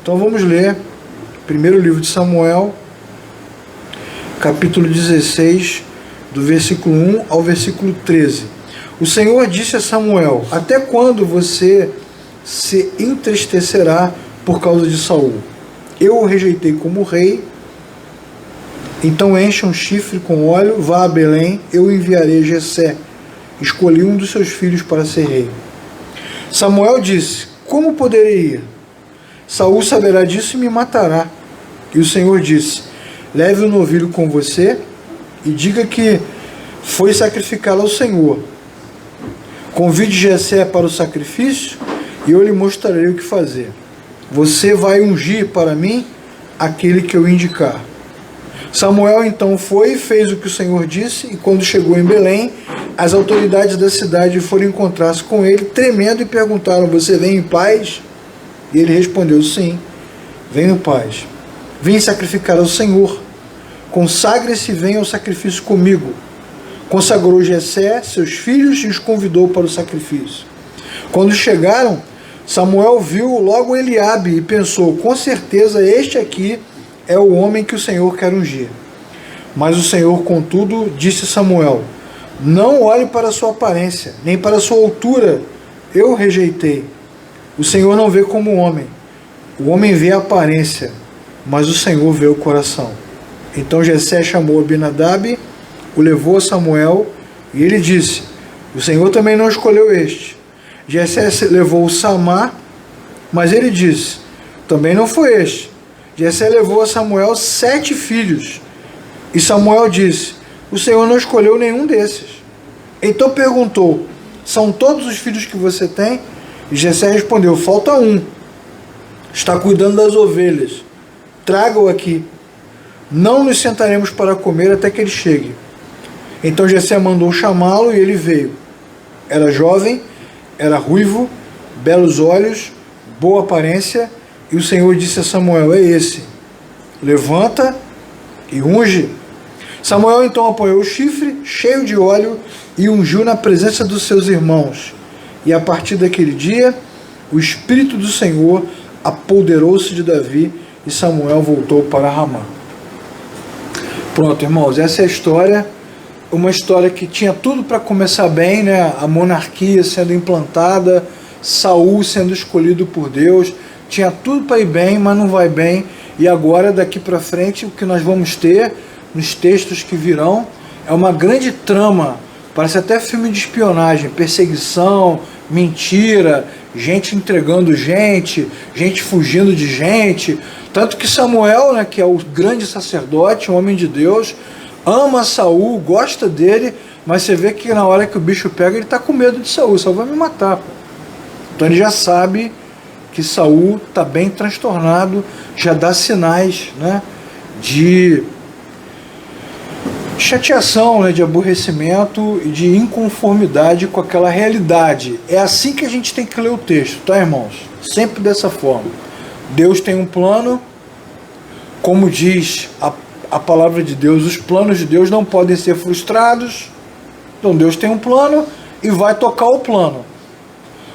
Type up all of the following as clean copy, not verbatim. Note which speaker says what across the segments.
Speaker 1: Então vamos ler primeiro livro de Samuel, capítulo 16, do versículo 1 ao versículo 13. O Senhor disse a Samuel: até quando você se entristecerá por causa de Saul? Eu o rejeitei como rei. Então encha um chifre com óleo, vá a Belém, eu enviarei Jessé. Escolhi um dos seus filhos para ser rei. Samuel disse: como poderei ir? Saul saberá disso e me matará. E o Senhor disse: leve o novilho com você e diga que foi sacrificá-lo ao Senhor. Convide Jessé para o sacrifício e eu lhe mostrarei o que fazer. Você vai ungir para mim aquele que eu indicar. Samuel então foi e fez o que o Senhor disse, e quando chegou em Belém, as autoridades da cidade foram encontrar-se com ele, tremendo, e perguntaram: você vem em paz? E ele respondeu: sim, venho em paz. Vim sacrificar ao Senhor. Consagre-se e venha ao sacrifício comigo. Consagrou Jessé, seus filhos, e os convidou para o sacrifício. Quando chegaram, Samuel viu logo Eliabe e pensou: com certeza este aqui é o homem que o Senhor quer ungir. Mas o Senhor, contudo, disse a Samuel: não olhe para a sua aparência, nem para a sua altura, eu o rejeitei. O Senhor não vê como o homem vê a aparência, mas o Senhor vê o coração. Então Jessé chamou Abinadab, o levou a Samuel, e ele disse: o Senhor também não escolheu este. Jessé levou Samá, mas ele disse: também não foi este. Jessé levou a Samuel 7 filhos, e Samuel disse: o Senhor não escolheu nenhum desses. Então perguntou: são todos os filhos que você tem? E Jessé respondeu: falta um, está cuidando das ovelhas, traga-o aqui, não nos sentaremos para comer até que ele chegue. Então Jessé mandou chamá-lo e ele veio. Era jovem, era ruivo, belos olhos, boa aparência, e o Senhor disse a Samuel: é esse, levanta e unge. Samuel então apoiou o chifre cheio de óleo e ungiu na presença dos seus irmãos. E a partir daquele dia, o Espírito do Senhor apoderou-se de Davi e Samuel voltou para Ramá. Pronto, irmãos, essa é a história. Uma história que tinha tudo para começar bem, né? A monarquia sendo implantada, Saul sendo escolhido por Deus, tinha tudo para ir bem, mas não vai bem. E agora, daqui para frente, o que nós vamos ter nos textos que virão é uma grande trama, parece até filme de espionagem, perseguição, mentira, gente entregando gente fugindo de gente. Tanto que Samuel, né, que é o grande sacerdote, um homem de Deus, ama Saul, gosta dele, mas você vê que na hora que o bicho pega, ele está com medo de Saul. Saul vai me matar, pô. Então ele já sabe que Saul está bem transtornado, já dá sinais, né, de chateação, né, de aborrecimento e de inconformidade com aquela realidade. É assim que a gente tem que ler o texto, tá, irmãos? Sempre dessa forma. Deus tem um plano, como diz a palavra de Deus, os planos de Deus não podem ser frustrados. Então Deus tem um plano e vai tocar o plano.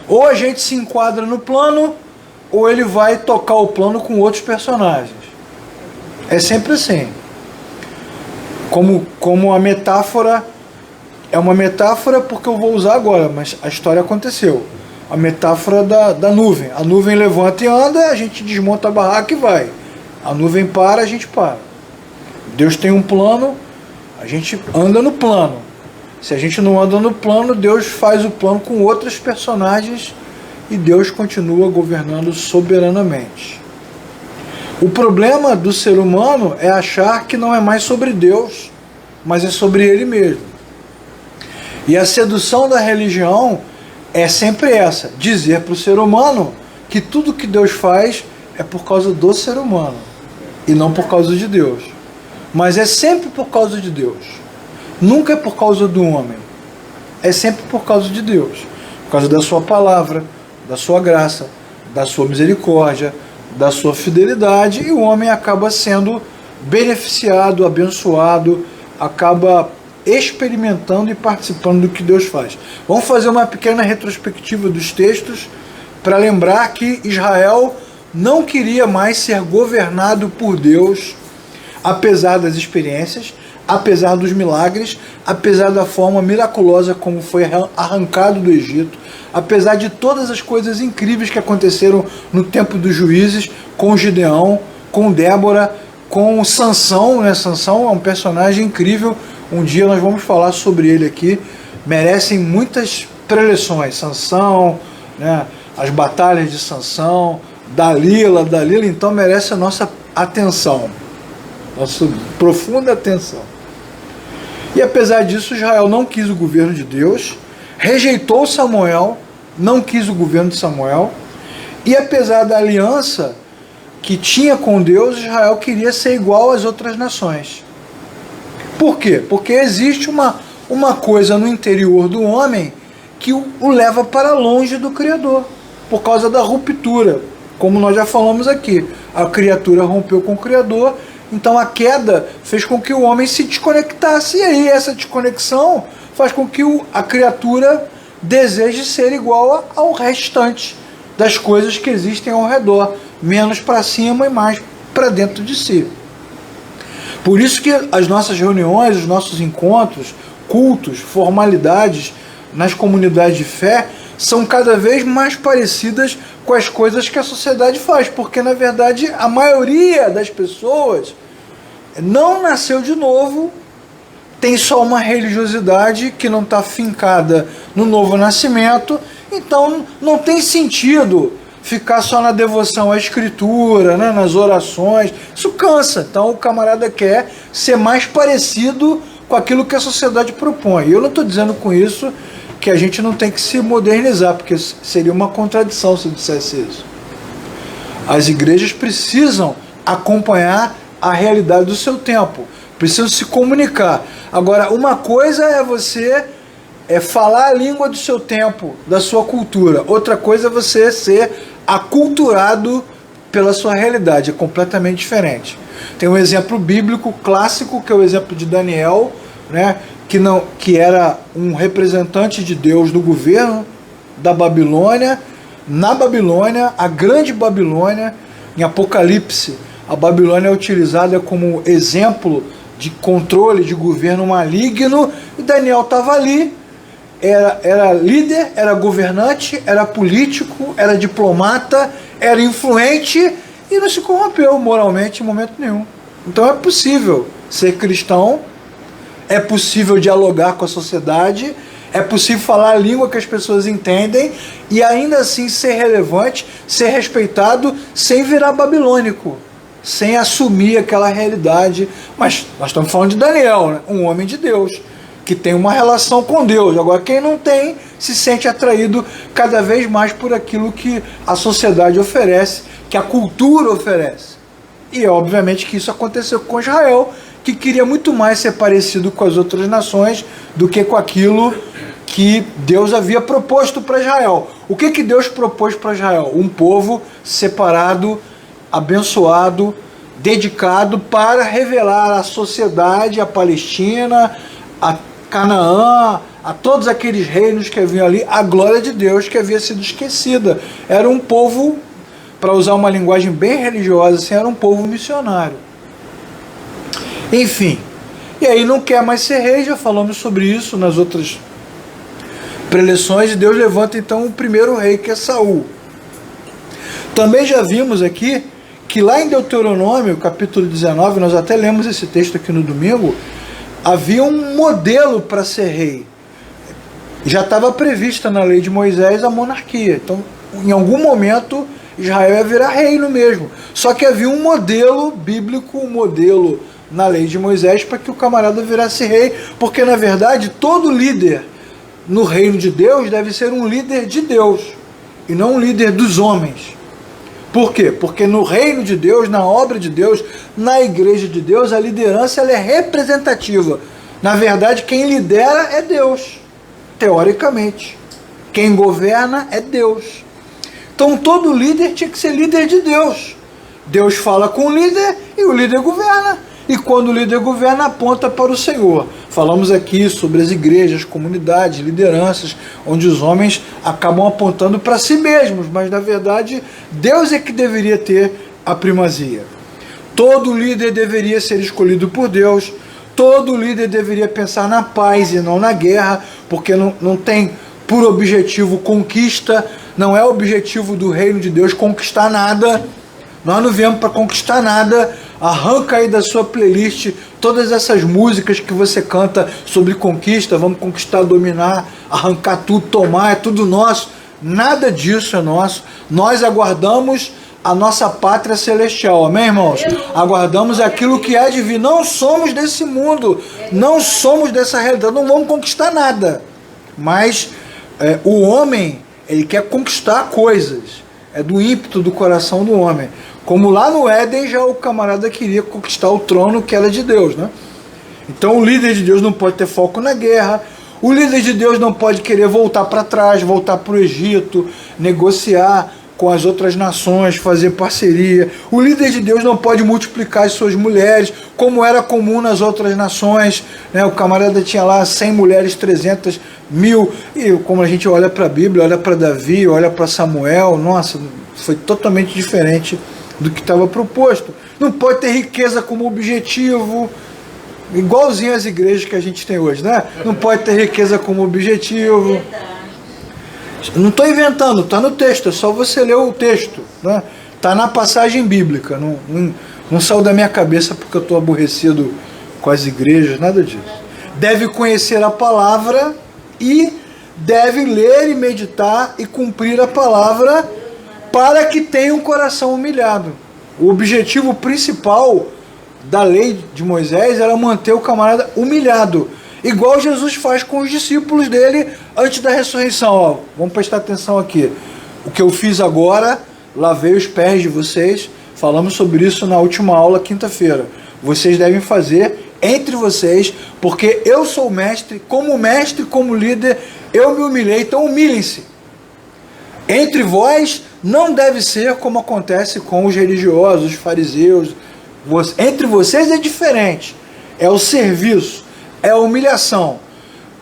Speaker 1: Ou a gente se enquadra no plano, ou ele vai tocar o plano com outros personagens. É sempre assim. Como a metáfora, é uma metáfora porque eu vou usar agora, mas a história aconteceu. A metáfora da nuvem. A nuvem levanta e anda, a gente desmonta a barraca e vai. A nuvem para, a gente para. Deus tem um plano, a gente anda no plano. Se a gente não anda no plano, Deus faz o plano com outros personagens e Deus continua governando soberanamente. O problema do ser humano é achar que não é mais sobre Deus, mas é sobre ele mesmo. E a sedução da religião é sempre essa: dizer para o ser humano que tudo que Deus faz é por causa do ser humano e não por causa de Deus. Mas é sempre por causa de Deus. Nunca é por causa do homem. É sempre por causa de Deus. Por causa da sua palavra, da sua graça, da sua misericórdia, da sua fidelidade, e o homem acaba sendo beneficiado, abençoado, acaba experimentando e participando do que Deus faz. Vamos fazer uma pequena retrospectiva dos textos para lembrar que Israel não queria mais ser governado por Deus, apesar das experiências, apesar dos milagres, apesar da forma miraculosa como foi arrancado do Egito, apesar de todas as coisas incríveis que aconteceram no tempo dos juízes, com Gideão, com Débora, com Sansão, né? Sansão é um personagem incrível, um dia nós vamos falar sobre ele aqui, merecem muitas preleções, Sansão, né? As batalhas de Sansão, Dalila então merece a nossa atenção, nossa profunda atenção. E apesar disso, Israel não quis o governo de Deus, rejeitou Samuel, não quis o governo de Samuel, e apesar da aliança que tinha com Deus, Israel queria ser igual às outras nações. Por quê? Porque existe uma coisa no interior do homem que o leva para longe do Criador, por causa da ruptura, como nós já falamos aqui. A criatura rompeu com o Criador, então a queda fez com que o homem se desconectasse, e aí essa desconexão faz com que a criatura deseje ser igual ao restante das coisas que existem ao redor, menos para cima e mais para dentro de si. Por isso que as nossas reuniões, os nossos encontros, cultos, formalidades nas comunidades de fé são cada vez mais parecidas com as coisas que a sociedade faz, porque na verdade a maioria das pessoas não nasceu de novo, tem só uma religiosidade que não está fincada no novo nascimento, então não tem sentido ficar só na devoção à escritura, né, nas orações, isso cansa. Então o camarada quer ser mais parecido com aquilo que a sociedade propõe. E eu não estou dizendo com isso que a gente não tem que se modernizar, porque seria uma contradição se eu dissesse isso. As igrejas precisam acompanhar a realidade do seu tempo, precisam se comunicar. Agora, uma coisa é você falar a língua do seu tempo, da sua cultura. Outra coisa é você ser aculturado pela sua realidade, é completamente diferente. Tem um exemplo bíblico clássico, que é o exemplo de Daniel, né, que era um representante de Deus no governo da Babilônia. Na Babilônia, a grande Babilônia, em Apocalipse, a Babilônia é utilizada como exemplo de controle, de governo maligno, e Daniel estava ali, era líder, era governante, era político, era diplomata, era influente e não se corrompeu moralmente em momento nenhum. Então é possível ser cristão, é possível dialogar com a sociedade, é possível falar a língua que as pessoas entendem e ainda assim ser relevante, ser respeitado, sem virar babilônico, sem assumir aquela realidade. Mas nós estamos falando de Daniel, né? Um homem de Deus, que tem uma relação com Deus. Agora, quem não tem, se sente atraído cada vez mais por aquilo que a sociedade oferece, que a cultura oferece. E obviamente que isso aconteceu com Israel, que queria muito mais ser parecido com as outras nações do que com aquilo que Deus havia proposto para Israel. O que Deus propôs para Israel? Um povo separado, abençoado, dedicado para revelar à sociedade, à Palestina, a Canaã, a todos aqueles reinos que haviam ali, a glória de Deus que havia sido esquecida. Era um povo, para usar uma linguagem bem religiosa, assim, era um povo missionário. Enfim, e aí não quer mais ser rei, já falamos sobre isso nas outras preleções, e Deus levanta então o primeiro rei, que é Saul. Também já vimos aqui que lá em Deuteronômio, capítulo 19, nós até lemos esse texto aqui no domingo, havia um modelo para ser rei. Já estava prevista na lei de Moisés a monarquia. Então, em algum momento, Israel ia virar reino mesmo. Só que havia um modelo bíblico, um modelo na lei de Moisés para que o camarada virasse rei, porque na verdade todo líder no reino de Deus deve ser um líder de Deus e não um líder dos homens. Por quê? Porque no reino de Deus, na obra de Deus, na igreja de Deus, a liderança ela é representativa. Na verdade, quem lidera é Deus, teoricamente. Quem governa é Deus. Então todo líder tinha que ser líder de Deus. Deus fala com o líder e o líder governa. E quando o líder governa, aponta para o Senhor. Falamos aqui sobre as igrejas, comunidades, lideranças, onde os homens acabam apontando para si mesmos, mas na verdade Deus é que deveria ter a primazia. Todo líder deveria ser escolhido por Deus, todo líder deveria pensar na paz e não na guerra, porque não tem por objetivo conquista, não é objetivo do reino de Deus conquistar nada. Nós não viemos para conquistar nada. Arranca aí da sua playlist todas essas músicas que você canta sobre conquista, vamos conquistar, dominar, arrancar tudo, tomar, é tudo nosso. Nada disso é nosso. Nós aguardamos a nossa pátria celestial, amém, irmãos? Aguardamos aquilo que há de vir. Não somos desse mundo, não somos dessa realidade, não vamos conquistar nada. Mas o homem, ele quer conquistar coisas. É do ímpeto do coração do homem. Como lá no Éden já o camarada queria conquistar o trono que era de Deus, né? Então o líder de Deus não pode ter foco na guerra. O líder de Deus não pode querer voltar para trás, voltar para o Egito, negociar com as outras nações, fazer parceria. O líder de Deus não pode multiplicar as suas mulheres, como era comum nas outras nações, né? O camarada tinha lá 100 mulheres, 300, 1000, e como a gente olha para a Bíblia, olha para Davi, olha para Samuel, nossa, foi totalmente diferente do que estava proposto. Não pode ter riqueza como objetivo, igualzinho às igrejas que a gente tem hoje, né? Não pode ter riqueza como objetivo. Não estou inventando, está no texto, é só você ler o texto, né? Está na passagem bíblica, não saiu da minha cabeça porque eu estou aborrecido com as igrejas, nada disso. Deve conhecer a palavra e deve ler e meditar e cumprir a palavra para que tenha um coração humilhado. O objetivo principal da lei de Moisés era manter o camarada humilhado, igual Jesus faz com os discípulos dele antes da ressurreição. Ó, vamos prestar atenção aqui. O que eu fiz agora, lavei os pés de vocês, falamos sobre isso na última aula, quinta-feira. Vocês devem fazer entre vocês, porque eu sou mestre, como líder, eu me humilhei, então humilhem-se. Entre vós não deve ser como acontece com os religiosos, os fariseus. Entre vocês é diferente, é o serviço, é a humilhação.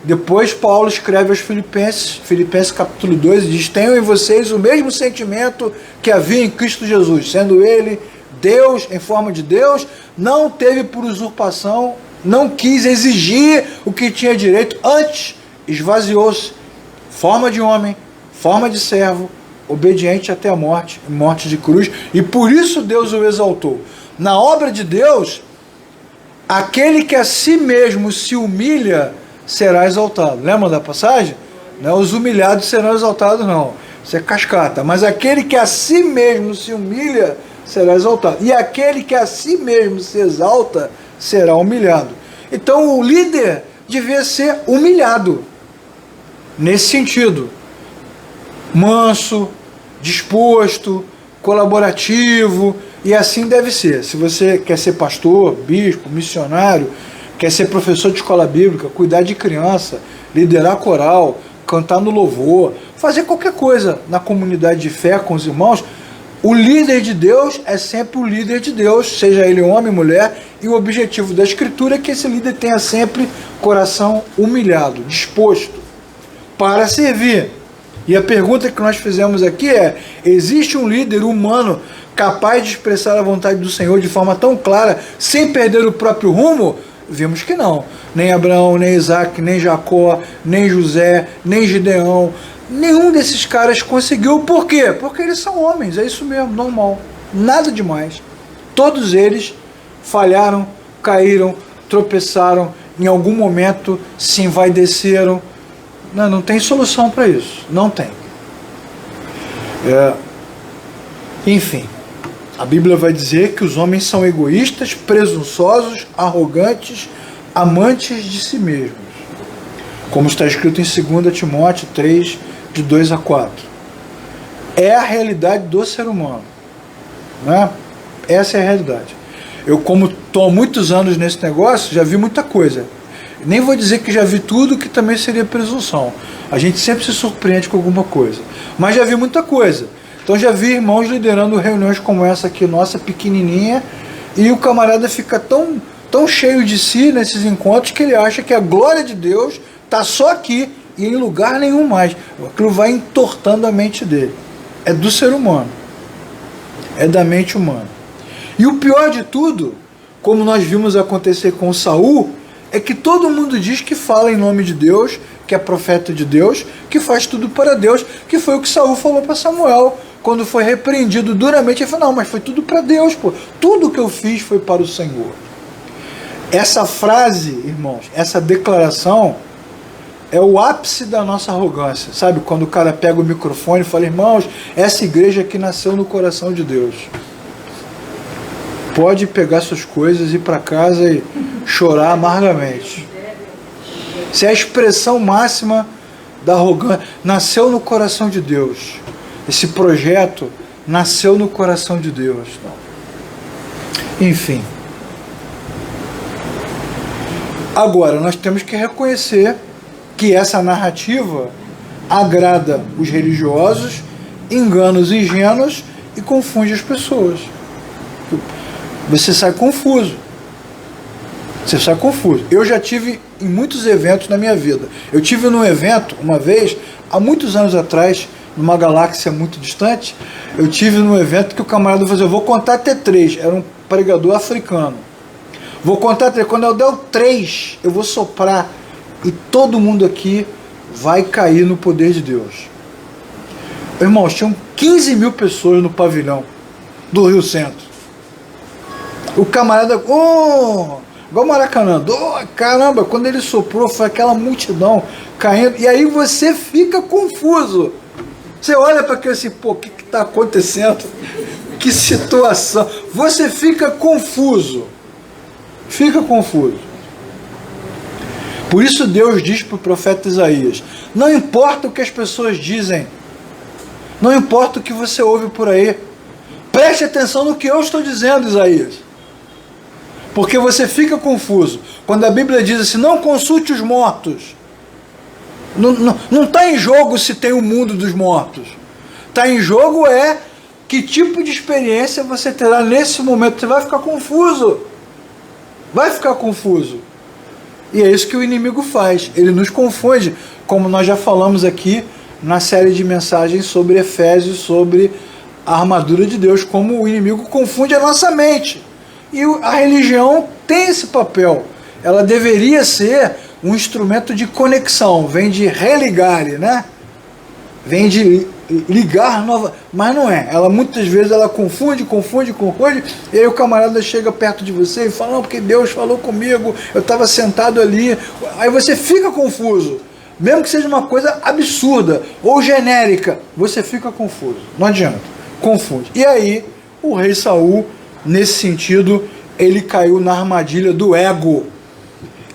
Speaker 1: Depois Paulo escreve aos Filipenses capítulo 2, e diz: tenham em vocês o mesmo sentimento que havia em Cristo Jesus, sendo ele Deus, em forma de Deus, não teve por usurpação, não quis exigir o que tinha direito, antes esvaziou-se, forma de homem, forma de servo, obediente até a morte, morte de cruz, e por isso Deus o exaltou. Na obra de Deus, aquele que a si mesmo se humilha será exaltado. Lembra da passagem? Não, os humilhados serão exaltados, não. Isso é cascata. Mas aquele que a si mesmo se humilha será exaltado. E aquele que a si mesmo se exalta será humilhado. Então o líder devia ser humilhado. Nesse sentido. Manso, disposto, colaborativo, e assim deve ser. Se você quer ser pastor, bispo, missionário, quer ser professor de escola bíblica, cuidar de criança, liderar coral, cantar no louvor, fazer qualquer coisa na comunidade de fé com os irmãos, o líder de Deus é sempre o líder de Deus, seja ele homem, mulher, e o objetivo da Escritura é que esse líder tenha sempre coração humilhado, disposto para servir. E a pergunta que nós fizemos aqui é: existe um líder humano capaz de expressar a vontade do Senhor de forma tão clara, sem perder o próprio rumo? Vimos que não. Nem Abraão, nem Isaac, nem Jacó, nem José, nem Gideão, nenhum desses caras conseguiu. Por quê? Porque eles são homens, é isso mesmo, normal. Nada demais. Todos eles falharam, caíram, tropeçaram, em algum momento se envaideceram. Não tem solução para isso. Não tem. Enfim, a Bíblia vai dizer que os homens são egoístas, presunçosos, arrogantes, amantes de si mesmos. Como está escrito em 2 Timóteo 3, de 2 a 4. É a realidade do ser humano. Né? Essa é a realidade. Eu, como estou há muitos anos nesse negócio, já vi muita coisa. Nem vou dizer que já vi tudo, que também seria presunção. A gente sempre se surpreende com alguma coisa. Mas já vi muita coisa. Então já vi irmãos liderando reuniões como essa aqui, nossa, pequenininha, E o camarada fica tão cheio de si nesses encontros que ele acha que a glória de Deus está só aqui e em lugar nenhum mais. Aquilo vai entortando a mente dele. É do ser humano. É da mente humana. E o pior de tudo, como nós vimos acontecer com Saul, é que todo mundo diz que fala em nome de Deus, que é profeta de Deus, que faz tudo para Deus, que foi o que Saul falou para Samuel, quando foi repreendido duramente. Ele falou, não, mas foi tudo para Deus, pô. Tudo que eu fiz foi para o Senhor. Essa frase, irmãos, essa declaração é o ápice da nossa arrogância. Sabe, quando o cara pega o microfone e fala, irmãos, essa igreja aqui nasceu no coração de Deus. Pode pegar suas coisas, ir para casa e chorar amargamente. Isso é a expressão máxima da arrogância. Nasceu no coração de Deus. Esse projeto nasceu no coração de Deus. Enfim. Agora, nós temos que reconhecer que essa narrativa agrada os religiosos, engana os ingênuos e confunde as pessoas. Você sai confuso. Você sai confuso. Eu já tive em muitos eventos na minha vida. Eu tive num evento, uma vez, há muitos anos atrás, numa galáxia muito distante, eu tive num evento que o camarada falou, eu vou contar até 3. Era um pregador africano. Vou contar até 3. Quando eu der o 3, eu vou soprar e todo mundo aqui vai cair no poder de Deus. Irmãos, tinham 15 mil pessoas no pavilhão do Rio Centro. O camarada, igual o Maracanã, caramba, quando ele soprou, foi aquela multidão caindo, e aí você fica confuso. Você olha para aquilo assim, pô, o que está acontecendo? Que situação? Você fica confuso. Fica confuso. Por isso Deus diz para o profeta Isaías, não importa o que as pessoas dizem, não importa o que você ouve por aí, preste atenção no que eu estou dizendo, Isaías. Porque você fica confuso. Quando a Bíblia diz assim, não consulte os mortos. Não está em jogo se tem o mundo dos mortos. Está em jogo que tipo de experiência você terá nesse momento. Você vai ficar confuso. Vai ficar confuso. E é isso que o inimigo faz. Ele nos confunde, como nós já falamos aqui na série de mensagens sobre Efésios, sobre a armadura de Deus, como o inimigo confunde a nossa mente. E a religião tem esse papel. Ela deveria ser um instrumento de conexão. Vem de religare, né? Vem de ligar nova. Mas não é. Ela muitas vezes ela confunde. E aí o camarada chega perto de você e fala, não, porque Deus falou comigo, eu estava sentado ali. Aí você fica confuso. Mesmo que seja uma coisa absurda ou genérica, você fica confuso. Não adianta. Confunde. E aí o rei Saul, nesse sentido, ele caiu na armadilha do ego.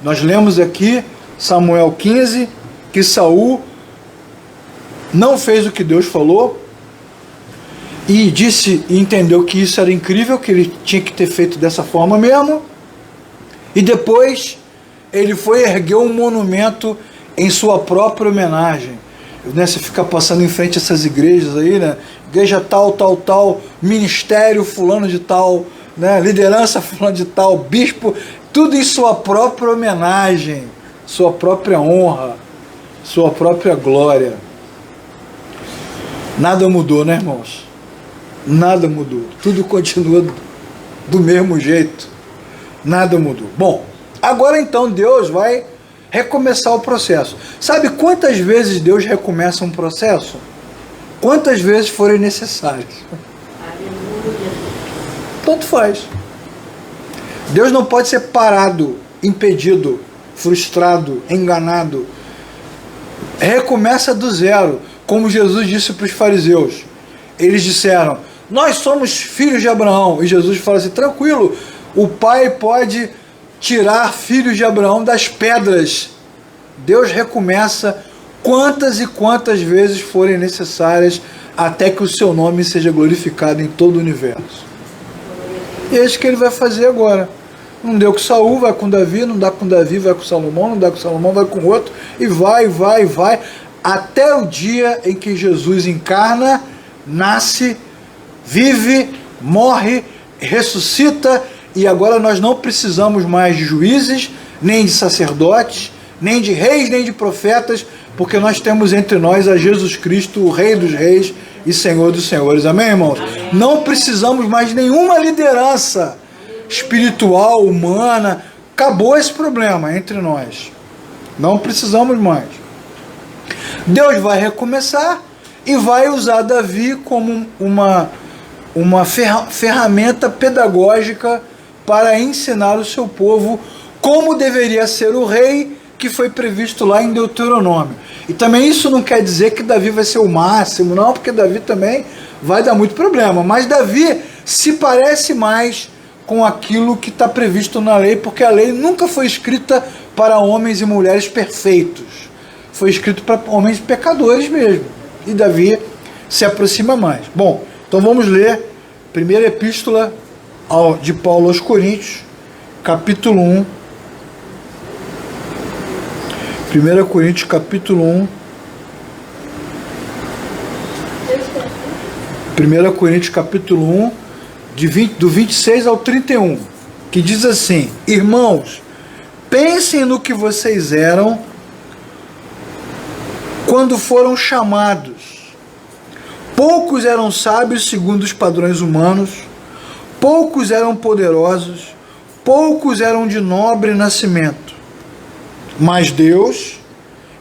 Speaker 1: Nós lemos aqui, Samuel 15, que Saul não fez o que Deus falou e disse e entendeu que isso era incrível, que ele tinha que ter feito dessa forma mesmo. E depois ele foi erguer um monumento em sua própria homenagem. Né, você fica passando em frente a essas igrejas aí, né? Igreja tal, ministério fulano de tal, né? Liderança fulano de tal, bispo, tudo em sua própria homenagem, sua própria honra, sua própria glória. Nada mudou, né, irmãos? Nada mudou. Tudo continua do mesmo jeito. Nada mudou. Bom, agora então Deus vai recomeçar o processo. Sabe quantas vezes Deus recomeça um processo? Quantas vezes forem necessárias. Tanto faz. Deus não pode ser parado, impedido, frustrado, enganado. Recomeça do zero, como Jesus disse para os fariseus. Eles disseram, nós somos filhos de Abraão. E Jesus fala assim, tranquilo, o pai pode tirar filhos de Abraão das pedras. Deus recomeça quantas e quantas vezes forem necessárias até que o seu nome seja glorificado em todo o universo. E é isso que ele vai fazer agora. Não deu com Saul, vai com Davi, não dá com Davi, vai com Salomão, não dá com Salomão, vai com outro, e vai, até o dia em que Jesus encarna, nasce, vive, morre, ressuscita e agora nós não precisamos mais de juízes, nem de sacerdotes, nem de reis, nem de profetas, porque nós temos entre nós a Jesus Cristo, o Rei dos Reis e Senhor dos Senhores. Amém, irmãos? Amém. Não precisamos mais de nenhuma liderança espiritual, humana. Acabou esse problema entre nós. Não precisamos mais. Deus vai recomeçar e vai usar Davi como uma ferramenta pedagógica para ensinar o seu povo como deveria ser o rei que foi previsto lá em Deuteronômio. E também isso não quer dizer que Davi vai ser o máximo, não, porque Davi também vai dar muito problema. Mas Davi se parece mais com aquilo que está previsto na lei, porque a lei nunca foi escrita para homens e mulheres perfeitos. Foi escrito para homens pecadores mesmo. E Davi se aproxima mais. Bom, então vamos ler a primeira epístola de Paulo aos Coríntios, capítulo 1. 1 Coríntios, capítulo 1. 1 Coríntios, capítulo 1, do 26 ao 31, que diz assim: irmãos, pensem no que vocês eram quando foram chamados. Poucos eram sábios segundo os padrões humanos, poucos eram poderosos, poucos eram de nobre nascimento. Mas Deus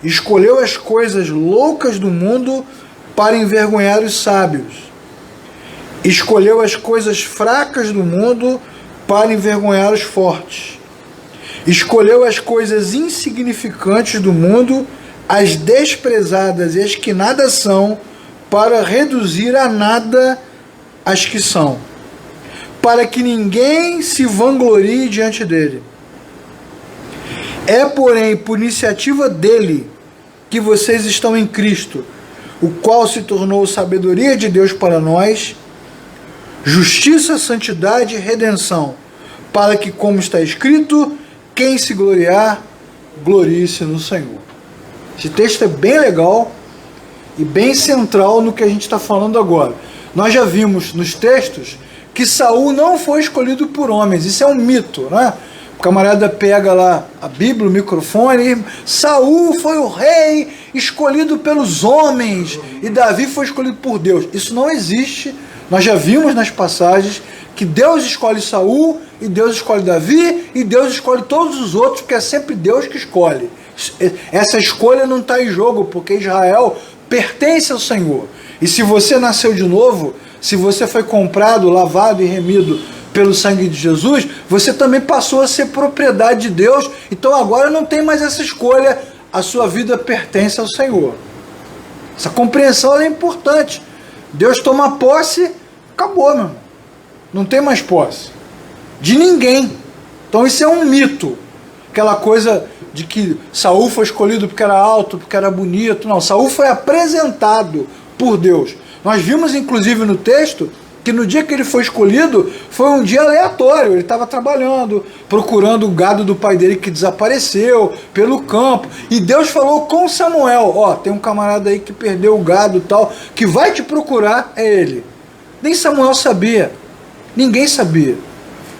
Speaker 1: escolheu as coisas loucas do mundo para envergonhar os sábios. Escolheu as coisas fracas do mundo para envergonhar os fortes. Escolheu as coisas insignificantes do mundo, as desprezadas e as que nada são, para reduzir a nada as que são, para que ninguém se vanglorie diante dele. É, porém, por iniciativa dele que vocês estão em Cristo, o qual se tornou sabedoria de Deus para nós, justiça, santidade e redenção, para que, como está escrito, quem se gloriar, glorie-se no Senhor. Esse texto é bem legal e bem central no que a gente está falando agora. Nós já vimos nos textos que Saul não foi escolhido por homens. Isso é um mito, né? O camarada pega lá a Bíblia, o microfone, e Saul foi o rei escolhido pelos homens e Davi foi escolhido por Deus. Isso não existe. Nós já vimos nas passagens que Deus escolhe Saul e Deus escolhe Davi e Deus escolhe todos os outros, porque é sempre Deus que escolhe. Essa escolha não está em jogo, porque Israel pertence ao Senhor. E se você nasceu de novo, se você foi comprado, lavado e remido pelo sangue de Jesus, você também passou a ser propriedade de Deus. Então agora não tem mais essa escolha, a sua vida pertence ao Senhor. Essa compreensão é importante. Deus toma posse, acabou, meu irmão. Não tem mais posse de ninguém. Então isso é um mito. Aquela coisa de que Saul foi escolhido porque era alto, porque era bonito. Não, Saul foi apresentado por Deus. Nós vimos inclusive no texto que no dia que ele foi escolhido, foi um dia aleatório. Ele estava trabalhando, procurando o gado do pai dele que desapareceu pelo campo. E Deus falou com Samuel: ó, tem um camarada aí que perdeu o gado e tal, que vai te procurar, é ele. Nem Samuel sabia, ninguém sabia.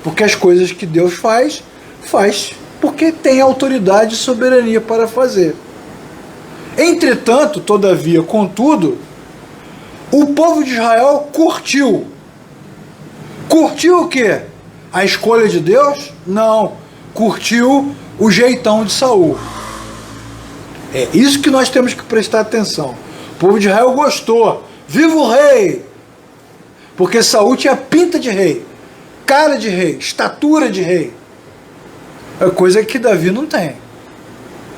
Speaker 1: Porque as coisas que Deus faz porque tem autoridade e soberania para fazer. Entretanto, todavia, contudo, o povo de Israel curtiu. Curtiu o quê? A escolha de Deus? Não. Curtiu o jeitão de Saul. É isso que nós temos que prestar atenção. O povo de Israel gostou. Viva o rei! Porque Saul tinha pinta de rei, cara de rei, estatura de rei. É coisa que Davi não tem.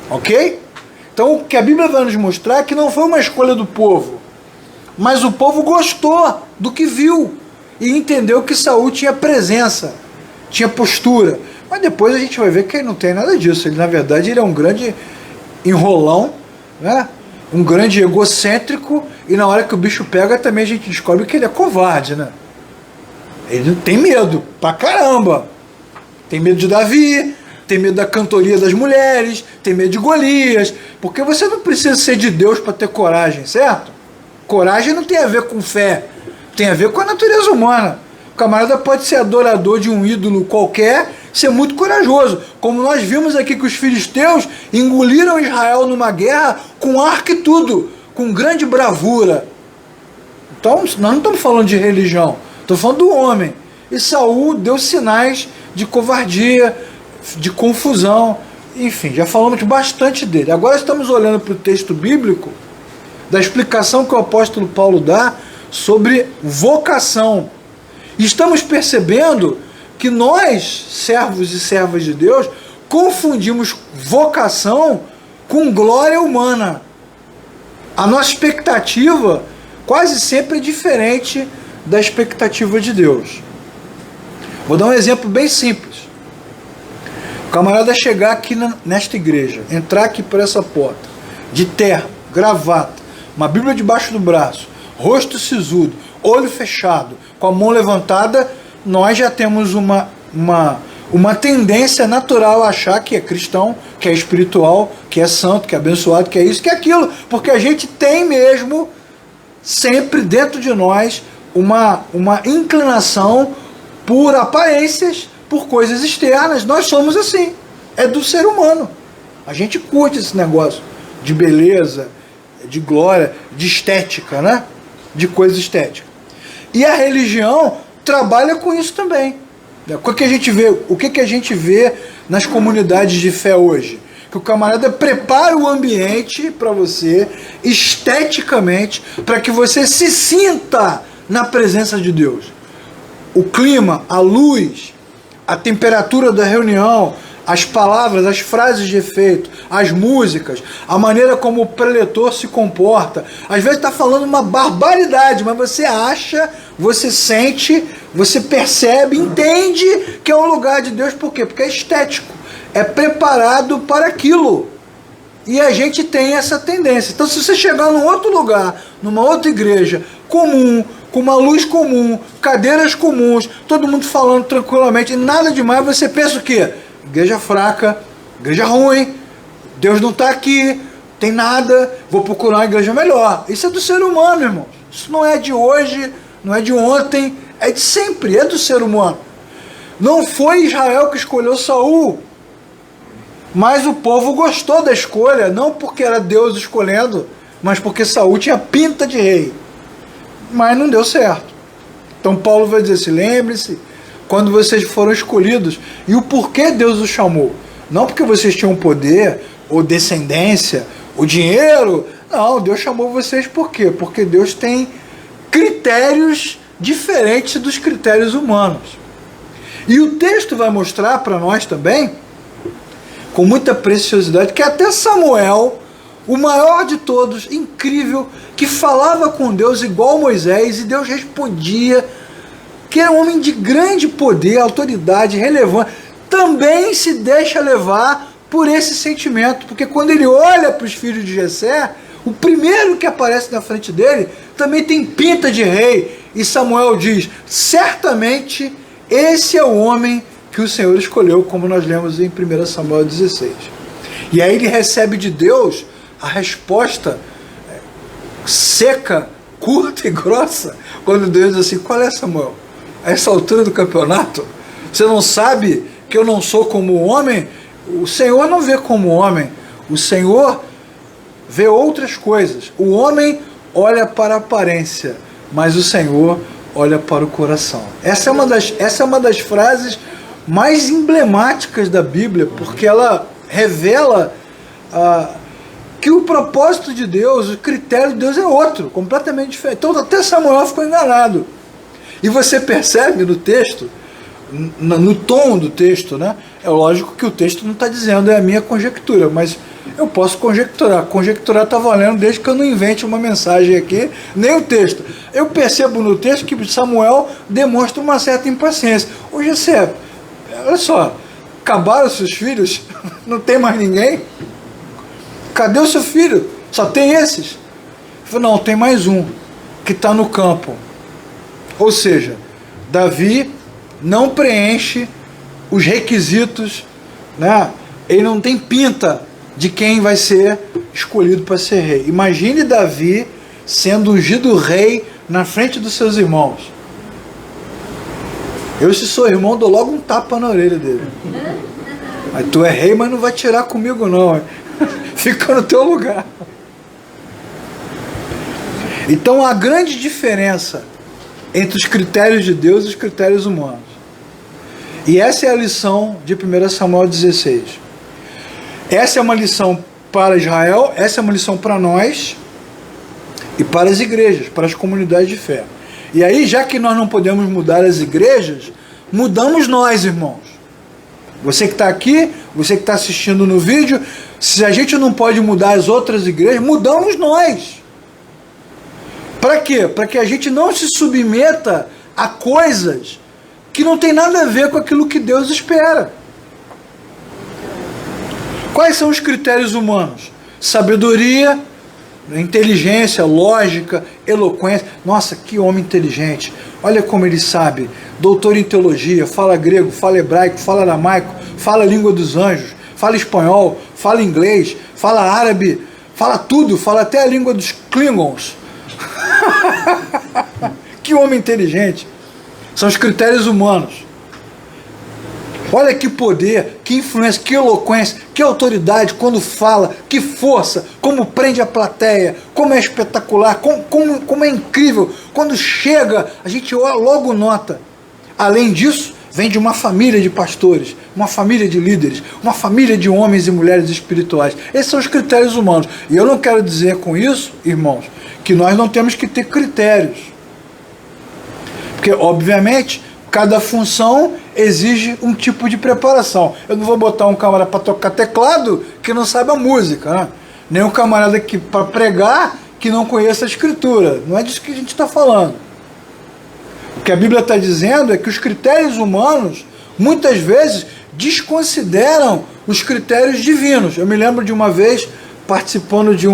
Speaker 1: Ok? Então o que a Bíblia vai nos mostrar é que não foi uma escolha do povo, mas o povo gostou do que viu e entendeu que Saul tinha presença, tinha postura. Mas depois a gente vai ver que ele não tem nada disso. Ele, na verdade, ele é um grande enrolão, né? Um grande egocêntrico, e na hora que o bicho pega também a gente descobre que ele é covarde, né? Ele tem medo pra caramba. Tem medo de Davi, tem medo da cantoria das mulheres, tem medo de Golias, porque você não precisa ser de Deus para ter coragem, certo? Coragem não tem a ver com fé, tem a ver com a natureza humana. O camarada pode ser adorador de um ídolo qualquer, ser muito corajoso. Como nós vimos aqui que os filisteus engoliram Israel numa guerra com arco e tudo, com grande bravura. Então, nós não estamos falando de religião, estamos falando do homem. E Saul deu sinais de covardia, de confusão, enfim, já falamos bastante dele. Agora estamos olhando para o texto bíblico, da explicação que o apóstolo Paulo dá sobre vocação. E estamos percebendo que nós, servos e servas de Deus, confundimos vocação com glória humana. A nossa expectativa quase sempre é diferente da expectativa de Deus. Vou dar um exemplo bem simples. O camarada chegar aqui nesta igreja, entrar aqui por essa porta, de terno, gravata, uma Bíblia debaixo do braço, rosto sisudo, olho fechado, com a mão levantada, nós já temos uma tendência natural a achar que é cristão, que é espiritual, que é santo, que é abençoado, que é isso, que é aquilo, porque a gente tem mesmo, sempre dentro de nós, uma inclinação por aparências, por coisas externas. Nós somos assim, é do ser humano. A gente curte esse negócio de beleza, de glória, de estética, né? De coisa estética. E a religião trabalha com isso também. O que a gente vê nas comunidades de fé hoje? Que o camarada prepara o ambiente para você, esteticamente, para que você se sinta na presença de Deus. O clima, a luz, a temperatura da reunião, as palavras, as frases de efeito, as músicas, a maneira como o preletor se comporta. Às vezes está falando uma barbaridade, mas você acha, você sente, você percebe, entende que é um lugar de Deus. Por quê? Porque é estético, é preparado para aquilo. E a gente tem essa tendência. Então, se você chegar num outro lugar, numa outra igreja comum, com uma luz comum, cadeiras comuns, todo mundo falando tranquilamente, nada demais, você pensa o quê? Igreja fraca, igreja ruim, Deus não está aqui, tem nada, vou procurar uma igreja melhor. Isso é do ser humano, irmão. Isso não é de hoje, não é de ontem, é de sempre, é do ser humano. Não foi Israel que escolheu Saul, mas o povo gostou da escolha, não porque era Deus escolhendo, mas porque Saul tinha pinta de rei. Mas não deu certo. Então Paulo vai dizer assim, lembre-se, quando vocês foram escolhidos, e o porquê Deus os chamou. Não porque vocês tinham poder, ou descendência, ou dinheiro. Não, Deus chamou vocês por quê? Porque Deus tem critérios diferentes dos critérios humanos. E o texto vai mostrar para nós também, com muita preciosidade, que até Samuel, o maior de todos, incrível, que falava com Deus igual Moisés, e Deus respondia, que era um homem de grande poder, autoridade, relevante, também se deixa levar por esse sentimento, porque quando ele olha para os filhos de Jessé, o primeiro que aparece na frente dele também tem pinta de rei, e Samuel diz, certamente esse é o homem que o Senhor escolheu, como nós lemos em 1 Samuel 16. E aí ele recebe de Deus a resposta seca, curta e grossa, quando Deus diz assim, qual é, Samuel? A essa altura do campeonato, você não sabe que eu não sou como homem? O Senhor não vê como homem, o Senhor vê outras coisas. O homem olha para a aparência, mas o Senhor olha para o coração. Essa é uma das frases mais emblemáticas da Bíblia, porque ela revela que o propósito de Deus, o critério de Deus é outro, completamente diferente. Então até Samuel ficou enganado. E você percebe no texto, no tom do texto, né? É lógico que o texto não está dizendo, é a minha conjectura, mas eu posso conjecturar. Conjecturar está valendo desde que eu não invente uma mensagem aqui, nem o texto. Eu percebo no texto que Samuel demonstra uma certa impaciência. Ô Jessé, olha só, acabaram seus filhos? Não tem mais ninguém? Cadê o seu filho? Só tem esses? Ele falou, não, tem mais um, que está no campo. Ou seja, Davi não preenche os requisitos, né? Ele não tem pinta de quem vai ser escolhido para ser rei. Imagine Davi sendo ungido rei na frente dos seus irmãos. Eu, se sou irmão, dou logo um tapa na orelha dele. Mas tu é rei, mas não vai tirar comigo não. Fica no teu lugar. Então a grande diferença entre os critérios de Deus e os critérios humanos. E essa é a lição de 1 Samuel 16. Essa é uma lição para Israel, essa é uma lição para nós e para as igrejas, para as comunidades de fé. E aí, já que nós não podemos mudar as igrejas, mudamos nós, irmãos. Você que está aqui, você que está assistindo no vídeo, se a gente não pode mudar as outras igrejas, mudamos nós. Para quê? Para que a gente não se submeta a coisas que não tem nada a ver com aquilo que Deus espera. Quais são os critérios humanos? Sabedoria, inteligência, lógica, eloquência. Nossa, que homem inteligente. Olha como ele sabe. Doutor em teologia, fala grego, fala hebraico, fala aramaico, fala a língua dos anjos, fala espanhol, fala inglês, fala árabe, fala tudo, fala até a língua dos Klingons. Que homem inteligente. São os critérios humanos. Olha que poder, que influência, que eloquência, que autoridade quando fala, que força, como prende a plateia, como é espetacular, como é incrível. Quando chega, a gente logo nota. Além disso, vem de uma família de pastores, uma família de líderes, uma família de homens e mulheres espirituais. Esses são os critérios humanos. E eu não quero dizer com isso, irmãos, que nós não temos que ter critérios. Porque, obviamente, cada função exige um tipo de preparação. Eu não vou botar um camarada para tocar teclado que não sabe a música, né? Nem um camarada para pregar que não conheça a escritura. Não é disso que a gente está falando. O que a Bíblia está dizendo é que os critérios humanos, muitas vezes, desconsideram os critérios divinos. Eu me lembro de uma vez participando de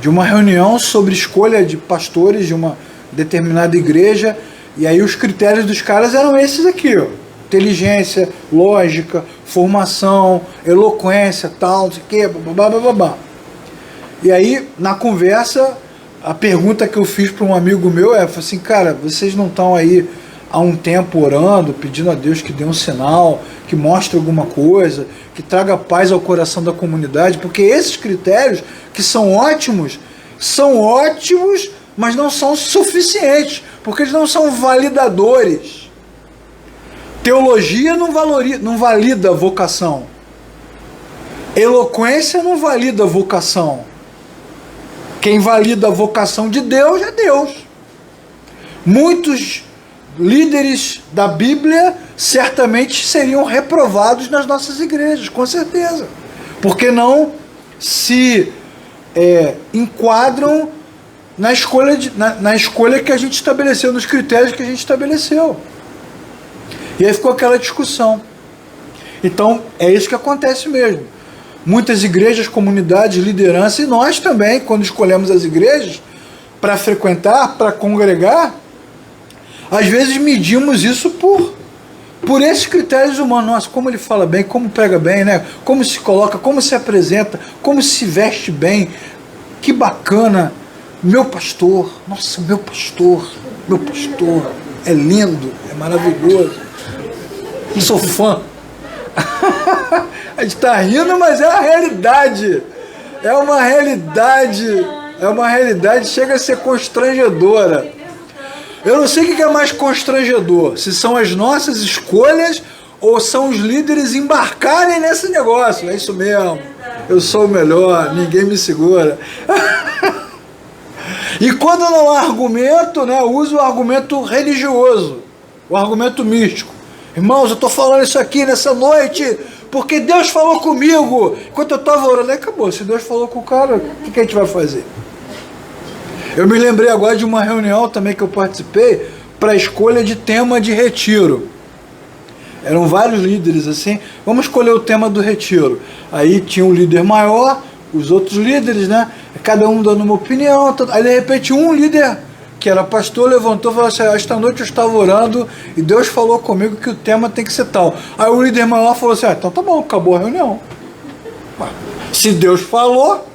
Speaker 1: uma reunião sobre escolha de pastores de uma determinada igreja, e aí os critérios dos caras eram esses aqui, ó. Inteligência, lógica, formação, eloquência, tal, não sei o quê, babá. E aí, na conversa, a pergunta que eu fiz para um amigo meu falei assim, cara, vocês não estão aí há um tempo orando, pedindo a Deus que dê um sinal, que mostre alguma coisa, que traga paz ao coração da comunidade, porque esses critérios, que são ótimos, mas não são suficientes, porque eles não são validadores. Teologia não valida a vocação. Eloquência não valida a vocação. Quem valida a vocação de Deus é Deus. Muitos líderes da Bíblia certamente seriam reprovados nas nossas igrejas, com certeza. Porque não se enquadram na escolha que a gente estabeleceu, nos critérios que a gente estabeleceu. E aí ficou aquela discussão. Então, é isso que acontece mesmo. Muitas igrejas, comunidades, liderança, e nós também, quando escolhemos as igrejas para frequentar, para congregar, às vezes medimos isso por esses critérios humanos. Nossa, como ele fala bem, como prega bem, né? Como se coloca, como se apresenta, como se veste bem. Que bacana. Meu pastor, nossa, meu pastor é lindo, é maravilhoso. Sou fã. A gente está rindo, mas é a realidade. É uma realidade, chega a ser constrangedora. Eu não sei o que é mais constrangedor, se são as nossas escolhas ou são os líderes embarcarem nesse negócio. É isso mesmo, eu sou o melhor, ninguém me segura. E quando não há argumento, né, eu uso o argumento religioso, o argumento místico. Irmãos, eu estou falando isso aqui nessa noite porque Deus falou comigo enquanto eu estava orando. Aí acabou, se Deus falou com o cara, o que a gente vai fazer? Eu me lembrei agora de uma reunião também que eu participei para a escolha de tema de retiro. Eram vários líderes assim, vamos escolher o tema do retiro. Aí tinha um líder maior, os outros líderes, né? Cada um dando uma opinião. Aí de repente um líder, que era pastor, levantou e falou assim, esta noite eu estava orando e Deus falou comigo que o tema tem que ser tal. Aí o líder maior falou assim, então tá bom, acabou a reunião. Se Deus falou,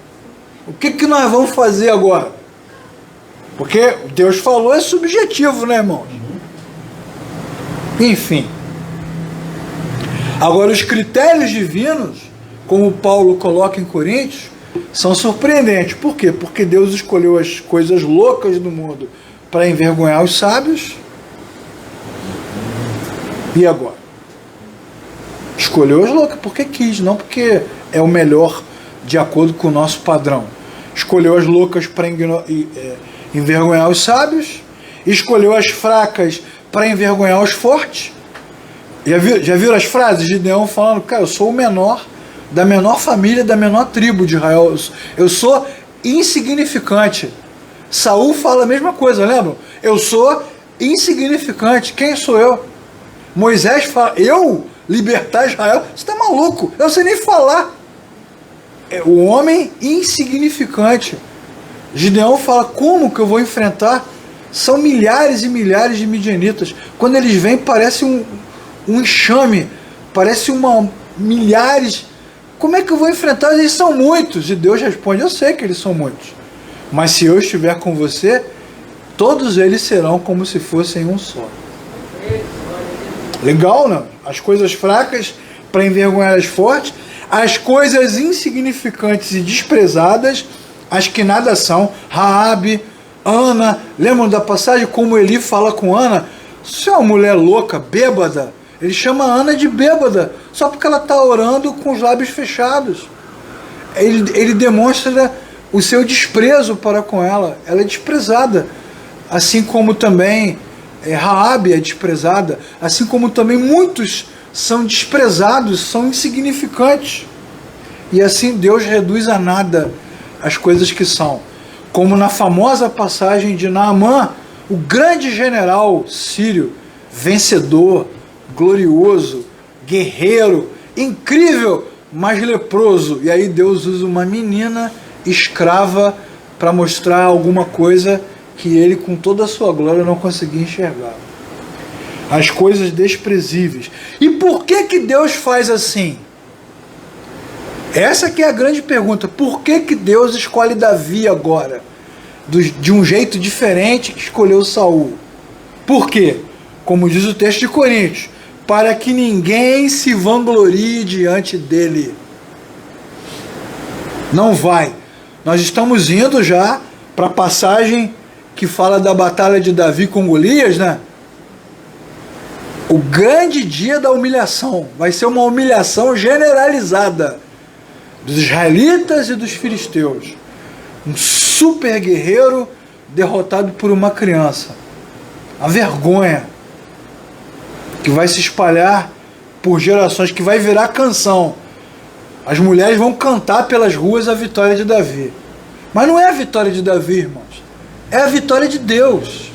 Speaker 1: o que nós vamos fazer agora? Porque Deus falou é subjetivo, né, irmãos? Enfim. Agora, os critérios divinos, como Paulo coloca em Coríntios, são surpreendentes. Por quê? Porque Deus escolheu as coisas loucas do mundo para envergonhar os sábios. E agora? Escolheu as loucas porque quis, não porque é o melhor de acordo com o nosso padrão. Escolheu as loucas para envergonhar os sábios, escolheu as fracas para envergonhar os fortes. Já viram as frases de Gideão falando, cara, eu sou o menor, da menor família, da menor tribo de Israel, eu sou insignificante. Saul fala a mesma coisa, lembram? Eu sou insignificante, quem sou eu? Moisés fala, eu libertar Israel? Você está maluco, eu não sei nem falar. É o homem insignificante. Gideão fala, como que eu vou enfrentar? São milhares e milhares de midianitas. Quando eles vêm, parece um enxame, parece milhares. Como é que eu vou enfrentar? Eles são muitos. E Deus responde, eu sei que eles são muitos. Mas se eu estiver com você, todos eles serão como se fossem um só. Legal, não? As coisas fracas para envergonhar as fortes, as coisas insignificantes e desprezadas, as que nada são. Raabe, Ana, lembram da passagem como Eli fala com Ana? Você é uma mulher louca, bêbada. Ele chama Ana de bêbada, só porque ela está orando com os lábios fechados. Ele demonstra o seu desprezo para com ela. Ela é desprezada. Assim como também Raabe é desprezada. Assim como também muitos são desprezados, são insignificantes. E assim Deus reduz a nada as coisas que são. Como na famosa passagem de Naamã, o grande general sírio, vencedor, glorioso, guerreiro, incrível, mas leproso. E aí Deus usa uma menina escrava para mostrar alguma coisa que ele, com toda a sua glória, não conseguia enxergar. As coisas desprezíveis. E por que Deus faz assim? Essa que é a grande pergunta. Por que Deus escolhe Davi agora? De um jeito diferente que escolheu Saul. Por quê? Como diz o texto de Coríntios, para que ninguém se vanglorie diante dele. Não vai. Nós estamos indo já para a passagem que fala da batalha de Davi com Golias, né? O grande dia da humilhação. Vai ser uma humilhação generalizada dos israelitas e dos filisteus. Um super guerreiro derrotado por uma criança. A vergonha que vai se espalhar por gerações, que vai virar canção. As mulheres vão cantar pelas ruas a vitória de Davi. Mas não é a vitória de Davi, irmãos. É a vitória de Deus.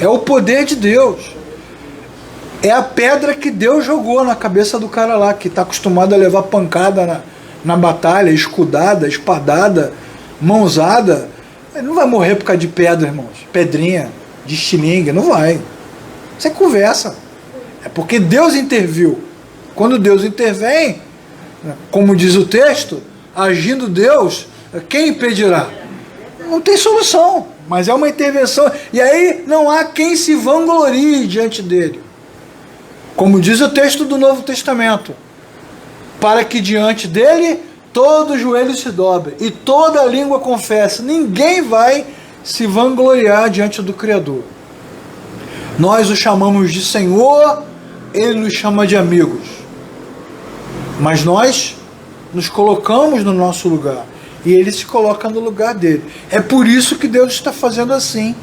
Speaker 1: É o poder de Deus. É a pedra que Deus jogou na cabeça do cara lá, que está acostumado a levar pancada na batalha, escudada, espadada, mãozada. Ele não vai morrer por causa de pedra, irmãos. Pedrinha, de estilingue, não vai. Isso é conversa. É porque Deus interviu. Quando Deus intervém, como diz o texto, agindo Deus, quem impedirá? Não tem solução, mas é uma intervenção. E aí não há quem se vanglorie diante dele. Como diz o texto do Novo Testamento, para que diante dele todo joelho se dobre e toda língua confesse. Ninguém vai se vangloriar diante do Criador. Nós o chamamos de Senhor, ele nos chama de amigos. Mas nós nos colocamos no nosso lugar e ele se coloca no lugar dele. É por isso que Deus está fazendo assim.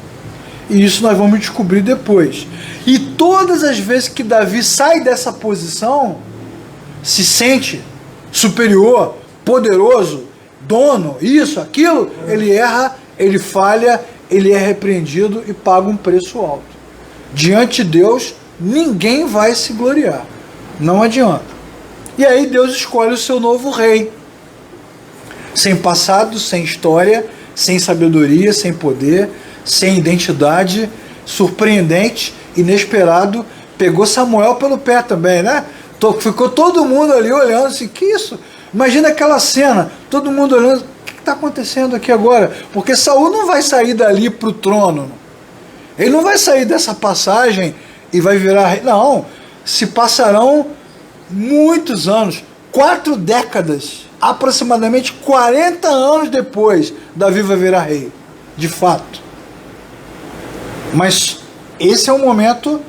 Speaker 1: E isso nós vamos descobrir depois. E todas as vezes que Davi sai dessa posição, se sente superior, poderoso, dono, isso, aquilo, ele erra, ele falha, ele é repreendido e paga um preço alto. Diante de Deus, ninguém vai se gloriar. Não adianta. E aí Deus escolhe o seu novo rei. Sem passado, sem história, sem sabedoria, sem poder, sem identidade, surpreendente, inesperado, pegou Samuel pelo pé também, né? Ficou todo mundo ali olhando assim, que isso? Imagina aquela cena, todo mundo olhando, o que está acontecendo aqui agora? Porque Saul não vai sair dali para o trono, ele não vai sair dessa passagem e vai virar rei. Não, se passarão muitos anos, 4 décadas, aproximadamente 40 anos depois, Davi vai virar rei, de fato. Mas esse é um momento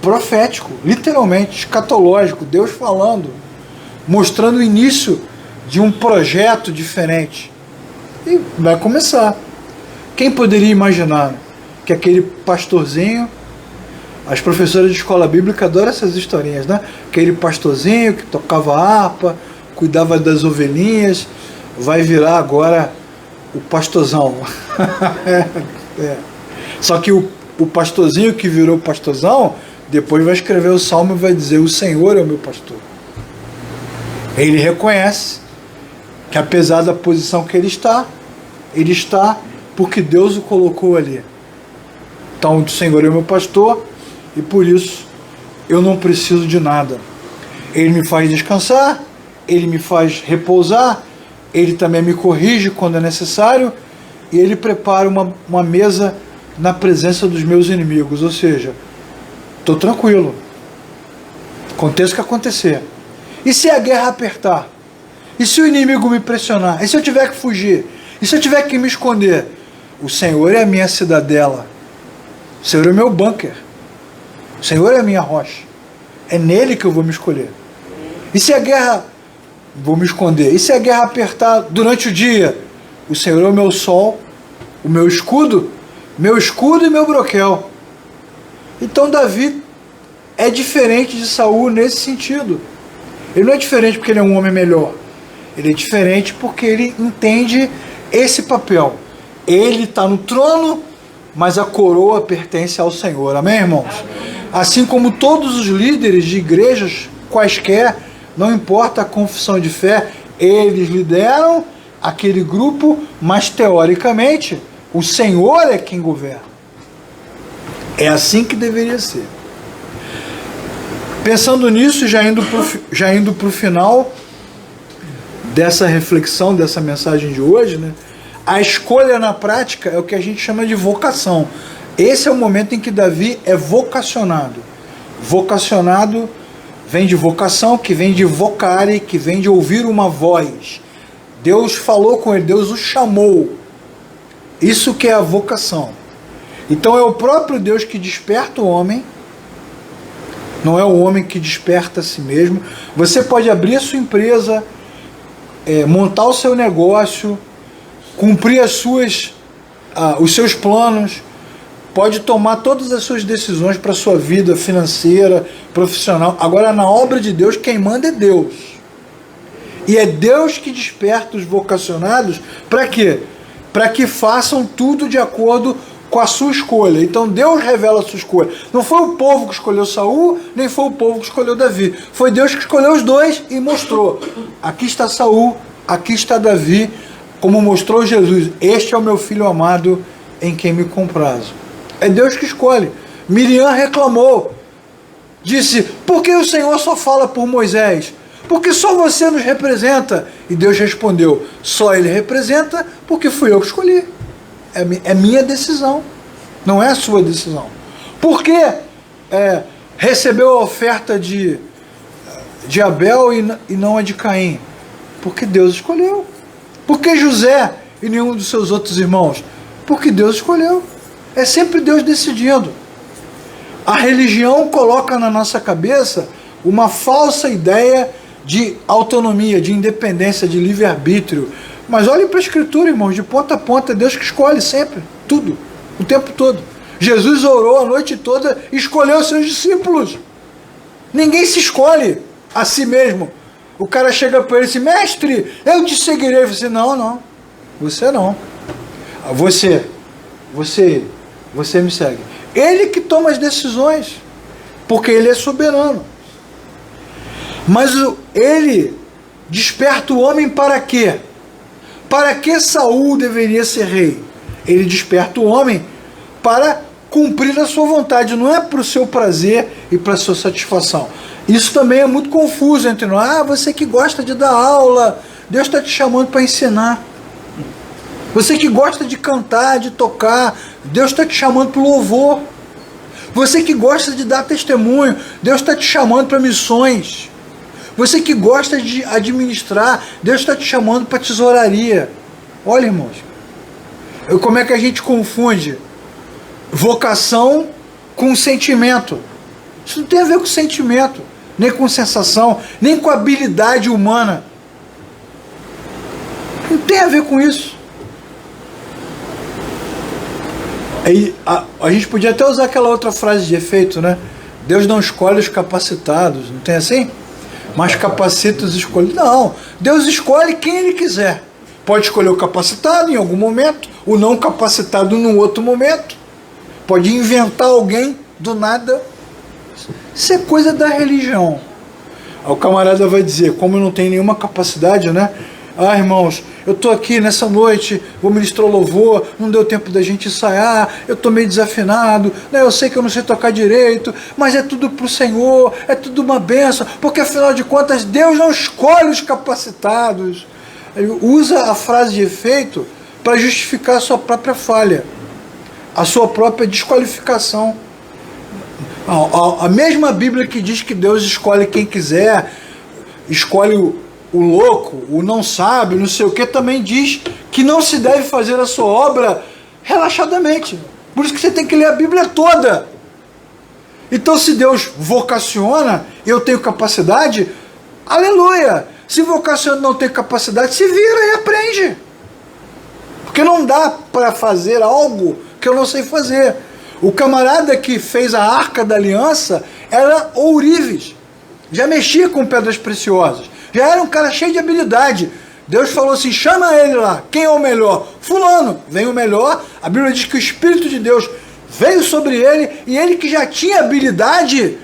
Speaker 1: profético, literalmente, escatológico, Deus falando, mostrando o início de um projeto diferente. E vai começar. Quem poderia imaginar que aquele pastorzinho, as professoras de escola bíblica adoram essas historinhas, né? Aquele pastorzinho que tocava harpa, cuidava das ovelhinhas, vai virar agora o pastorzão. Só que o pastorzinho que virou pastorzão, depois vai escrever o salmo e vai dizer: o Senhor é o meu pastor. Ele reconhece que apesar da posição que ele está porque Deus o colocou ali. Então o Senhor é o meu pastor e por isso eu não preciso de nada. Ele me faz descansar, ele me faz repousar, ele também me corrige quando é necessário e ele prepara uma mesa na presença dos meus inimigos. Ou seja, estou tranquilo, aconteça o que acontecer. E se a guerra apertar? E se o inimigo me pressionar? E se eu tiver que fugir? E se eu tiver que me esconder? O Senhor é a minha cidadela. O Senhor é o meu bunker. O Senhor é a minha rocha. É nele que eu vou me escolher. E se a guerra... Vou me esconder. E se a guerra apertar durante o dia? O Senhor é o meu sol, o meu escudo e meu broquel. Então Davi é diferente de Saul nesse sentido. Ele não é diferente porque ele é um homem melhor. Ele é diferente porque ele entende esse papel. Ele está no trono, mas a coroa pertence ao Senhor. Amém, irmãos? Assim como todos os líderes de igrejas quaisquer, não importa a confissão de fé, eles lideram aquele grupo, mas teoricamente o Senhor é quem governa. É assim que deveria ser. Pensando nisso, já indo para o final dessa reflexão, dessa mensagem de hoje, né? A escolha na prática é o que a gente chama de vocação. Esse é o momento em que Davi é vocacionado. Vocacionado vem de vocação, que vem de vocare, que vem de ouvir uma voz. Deus falou com ele, Deus o chamou. Isso que é a vocação. Então é o próprio Deus que desperta o homem, não é o homem que desperta a si mesmo. Você pode abrir a sua empresa, montar o seu negócio, cumprir os seus planos, pode tomar todas as suas decisões para a sua vida financeira, profissional. Agora, na obra de Deus, quem manda é Deus. E é Deus que desperta os vocacionados para quê? Para que façam tudo de acordo com a sua escolha. Então Deus revela a sua escolha. Não foi o povo que escolheu Saul, nem foi o povo que escolheu Davi. Foi Deus que escolheu os dois e mostrou. Aqui está Saul, aqui está Davi, como mostrou Jesus. Este é o meu filho amado em quem me comprazo. É Deus que escolhe. Miriam reclamou. Disse: por que o Senhor só fala por Moisés? Porque só você nos representa. E Deus respondeu: só ele representa porque fui eu que escolhi. É minha decisão, não é a sua decisão. Por que recebeu a oferta de Abel e não a de Caim? Porque Deus escolheu. Por que José e nenhum dos seus outros irmãos? Porque Deus escolheu. É sempre Deus decidindo. A religião coloca na nossa cabeça uma falsa ideia de autonomia, de independência, de livre-arbítrio. Mas olhem para a Escritura, irmãos, de ponta a ponta, é Deus que escolhe sempre, tudo, o tempo todo. Jesus orou a noite toda e escolheu os seus discípulos. Ninguém se escolhe a si mesmo. O cara chega para ele e diz: mestre, eu te seguirei. Você: não, você não. Você me segue. Ele que toma as decisões, porque ele é soberano. Mas ele desperta o homem para quê? Para que Saul deveria ser rei? Ele desperta o homem para cumprir a sua vontade, não é para o seu prazer e para a sua satisfação. Isso também é muito confuso entre nós. Você que gosta de dar aula, Deus está te chamando para ensinar. Você que gosta de cantar, de tocar, Deus está te chamando para o louvor. Você que gosta de dar testemunho, Deus está te chamando para missões. Você que gosta de administrar, Deus está te chamando para tesouraria. Olha, irmãos, como é que a gente confunde vocação com sentimento? Isso não tem a ver com sentimento, nem com sensação, nem com habilidade humana. Não tem a ver com isso. Aí, a gente podia até usar aquela outra frase de efeito, né? Deus não escolhe os capacitados, não tem assim? Mas capacita os escolhidos. Não, Deus escolhe quem Ele quiser. Pode escolher o capacitado em algum momento, o não capacitado num outro momento. Pode inventar alguém do nada. Isso é coisa da religião. Aí o camarada vai dizer, como eu não tenho nenhuma capacidade, né? Ah, irmãos, eu estou aqui nessa noite, vou ministrar louvor, não deu tempo da gente ensaiar, eu estou meio desafinado, né? Eu sei que eu não sei tocar direito, mas é tudo para o Senhor, é tudo uma bênção, porque afinal de contas Deus não escolhe os capacitados. Ele usa a frase de efeito para justificar a sua própria falha, a sua própria desqualificação. A mesma Bíblia que diz que Deus escolhe quem quiser, escolhe o louco, o não sábio, não sei o que, também diz que não se deve fazer a sua obra relaxadamente. Por isso que você tem que ler a Bíblia toda. Então, se Deus vocaciona, eu tenho capacidade, aleluia. Se vocaciona não tem capacidade, se vira e aprende. Porque não dá para fazer algo que eu não sei fazer. O camarada que fez a Arca da Aliança era ourives, já mexia com pedras preciosas, já era um cara cheio de habilidade. Deus falou assim, chama ele lá, quem é o melhor? Fulano, vem o melhor. A Bíblia diz que o Espírito de Deus veio sobre ele, e ele que já tinha habilidade,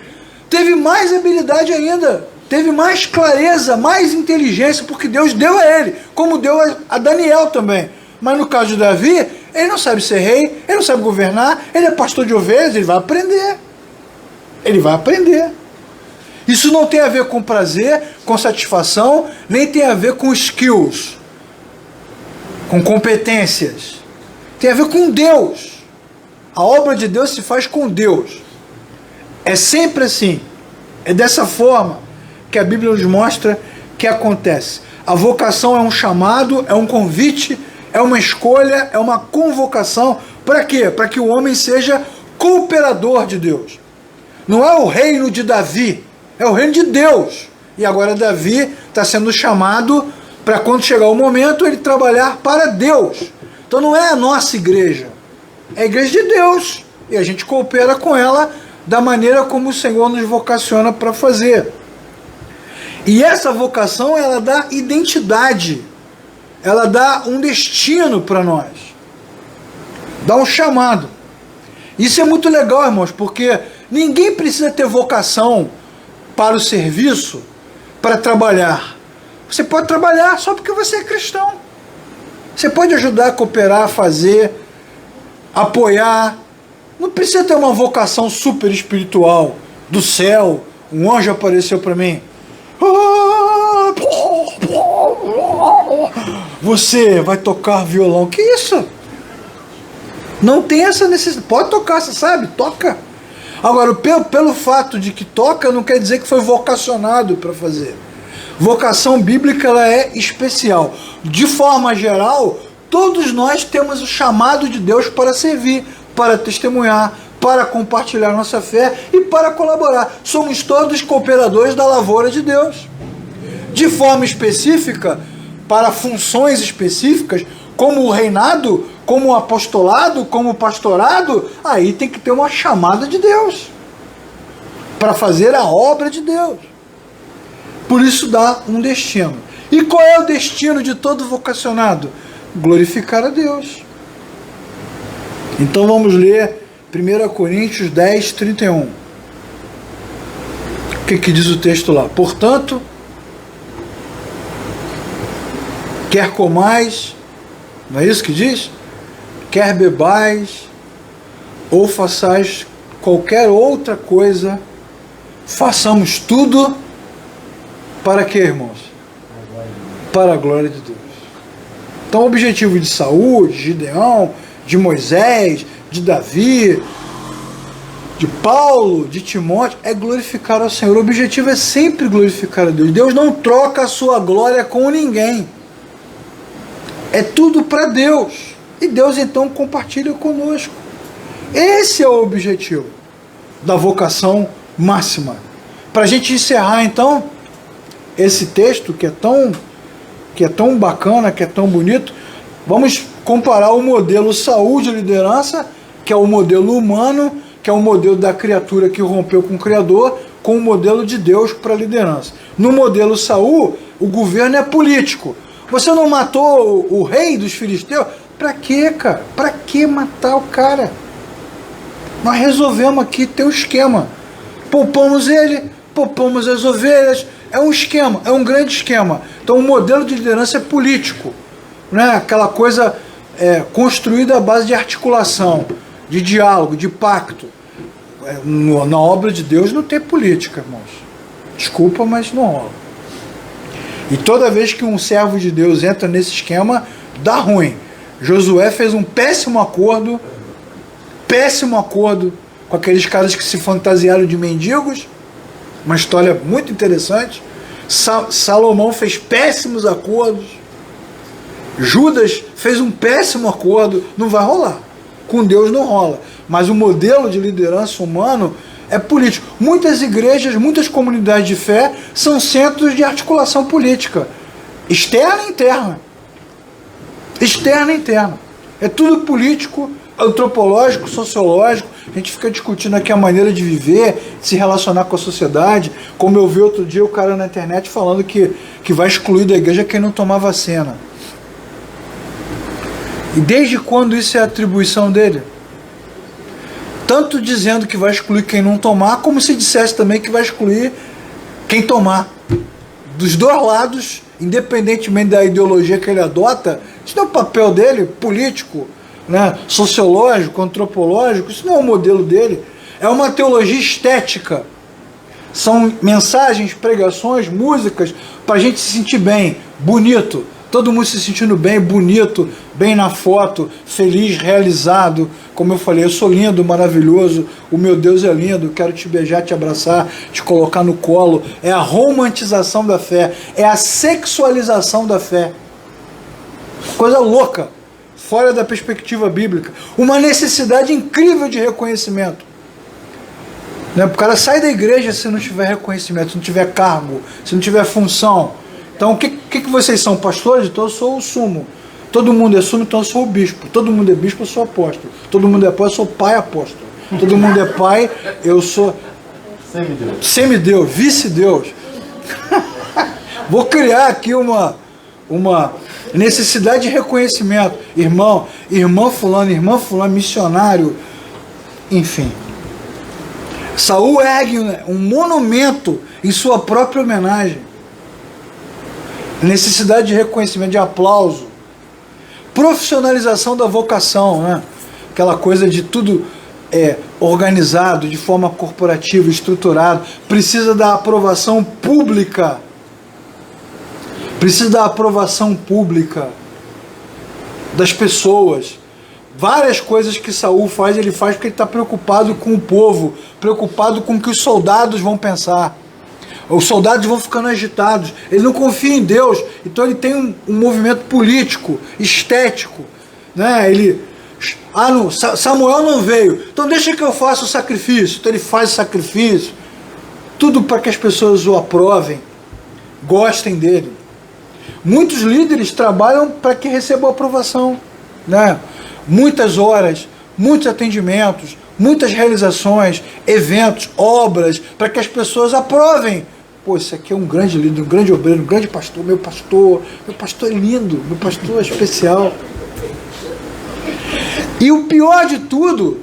Speaker 1: teve mais habilidade ainda, teve mais clareza, mais inteligência, porque Deus deu a ele, como deu a Daniel também. Mas no caso de Davi, ele não sabe ser rei, ele não sabe governar, ele é pastor de ovelhas, ele vai aprender. Ele vai aprender. Isso não tem a ver com prazer, com satisfação, nem tem a ver com skills, com competências. Tem a ver com Deus. A obra de Deus se faz com Deus. É sempre assim. É dessa forma que a Bíblia nos mostra que acontece. A vocação é um chamado, é um convite, é uma escolha, é uma convocação. Para quê? Para que o homem seja cooperador de Deus. Não é o reino de Davi, é o reino de Deus. E agora Davi está sendo chamado para, quando chegar o momento, ele trabalhar para Deus. Então não é a nossa igreja, é a igreja de Deus. E a gente coopera com ela da maneira como o Senhor nos vocaciona para fazer. E essa vocação, ela dá identidade, ela dá um destino para nós, dá um chamado. Isso é muito legal, irmãos, porque ninguém precisa ter vocação para o serviço, para trabalhar. Você pode trabalhar só porque você é cristão. Você pode ajudar, cooperar, fazer, apoiar. Não precisa ter uma vocação super espiritual, do céu. Um anjo apareceu para mim. Você vai tocar violão. Que isso? Não tem essa necessidade. Pode tocar, você sabe? Toca. Agora, pelo fato de que toca, não quer dizer que foi vocacionado para fazer. Vocação bíblica, ela é especial. De forma geral, todos nós temos o chamado de Deus para servir, para testemunhar, para compartilhar nossa fé e para colaborar. Somos todos cooperadores da lavoura de Deus. De forma específica, para funções específicas, como o reinado, como o apostolado, como o pastorado, aí tem que ter uma chamada de Deus para fazer a obra de Deus. Por isso dá um destino. E qual é o destino de todo vocacionado? Glorificar a Deus. Então vamos ler 1 Coríntios 10, 31. O que diz o texto lá? Portanto, quer comais, não é isso que diz? Quer bebais, ou façais qualquer outra coisa, façamos tudo para quê, irmãos? Para a glória de Deus. Então o objetivo de Saúl, de Gideão, de Moisés, de Davi, de Paulo, de Timóteo, é glorificar ao Senhor. O objetivo é sempre glorificar a Deus. Deus não troca a sua glória com ninguém. É tudo para Deus. E Deus então compartilha conosco. Esse é o objetivo da vocação máxima. Para a gente encerrar então esse texto que é tão bacana, que é tão bonito, vamos comparar o modelo Saul de liderança, que é o modelo humano, que é o modelo da criatura que rompeu com o Criador, com o modelo de Deus para a liderança. No modelo Saul, o governo é político. Você não matou o rei dos filisteus? Para quê, cara? Para que matar o cara? Nós resolvemos aqui, tem um esquema. Poupamos ele, poupamos as ovelhas. É um esquema, é um grande esquema. Então o modelo de liderança é político. Não é aquela coisa construída à base de articulação, de diálogo, de pacto. Na obra de Deus não tem política, irmãos. Desculpa, mas não rola. E toda vez que um servo de Deus entra nesse esquema, dá ruim. Josué fez um péssimo acordo com aqueles caras que se fantasiaram de mendigos. Uma história muito interessante. Salomão fez péssimos acordos. Judas fez um péssimo acordo. Não vai rolar. Com Deus não rola. Mas o modelo de liderança humano é político. Muitas igrejas, muitas comunidades de fé são centros de articulação política. Externa e interna. Externa e interna. É tudo político, antropológico, sociológico. A gente fica discutindo aqui a maneira de viver, de se relacionar com a sociedade. Como eu vi outro dia o cara na internet falando que vai excluir da igreja quem não tomar vacina. E desde quando isso é atribuição dele? Tanto dizendo que vai excluir quem não tomar, como se dissesse também que vai excluir quem tomar. Dos dois lados, independentemente da ideologia que ele adota, isso não é o papel dele, político, né, sociológico, antropológico, isso não é o modelo dele. É uma teologia estética. São mensagens, pregações, músicas, para a gente se sentir bem, bonito. Todo mundo se sentindo bem, bonito, bem na foto, feliz, realizado. Como eu falei, eu sou lindo, maravilhoso, o meu Deus é lindo, quero te beijar, te abraçar, te colocar no colo. É a romantização da fé, é a sexualização da fé. Coisa louca, fora da perspectiva bíblica. Uma necessidade incrível de reconhecimento. Né? O cara sai da igreja se não tiver reconhecimento, se não tiver cargo, se não tiver função. Então, o que vocês são? Pastores? Então eu sou o sumo. Todo mundo é sumo, então eu sou o bispo. Todo mundo é bispo, eu sou apóstolo. Todo mundo é apóstolo, eu sou pai apóstolo. Todo mundo é pai, eu sou semideus, vice-deus. Vou criar aqui uma necessidade de reconhecimento. Irmã fulano, missionário, enfim. Saul ergue um monumento em sua própria homenagem. Necessidade de reconhecimento, de aplauso. Profissionalização da vocação, né? Aquela coisa de tudo organizado, de forma corporativa, estruturado. Precisa da aprovação pública. Precisa da aprovação pública das pessoas. Várias coisas que Saul faz, ele faz porque ele está preocupado com o povo, preocupado com o que os soldados vão pensar. Os soldados vão ficando agitados, ele não confia em Deus, então ele tem um movimento político, estético, né? Samuel não veio, então deixa que eu faça o sacrifício. Então ele faz o sacrifício, tudo para que as pessoas o aprovem, gostem dele. Muitos líderes trabalham para que recebam aprovação, né? Muitas horas, muitos atendimentos, muitas realizações, eventos, obras, para que as pessoas aprovem. Pô, esse aqui é um grande líder, um grande obreiro, um grande pastor, meu pastor é lindo, meu pastor é especial. E o pior de tudo,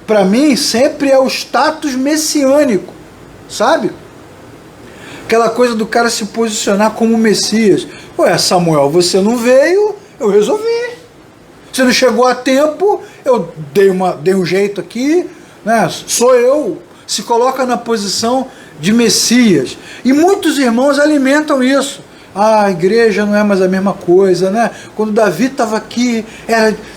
Speaker 1: para mim, sempre é o status messiânico, sabe? Aquela coisa do cara se posicionar como Messias. Ué, Samuel, você não veio, eu resolvi. Você não chegou a tempo, eu dei um jeito aqui, né? Sou eu. Se coloca na posição de Messias. E muitos irmãos alimentam isso. a igreja não é mais a mesma coisa, né? Quando Davi estava aqui,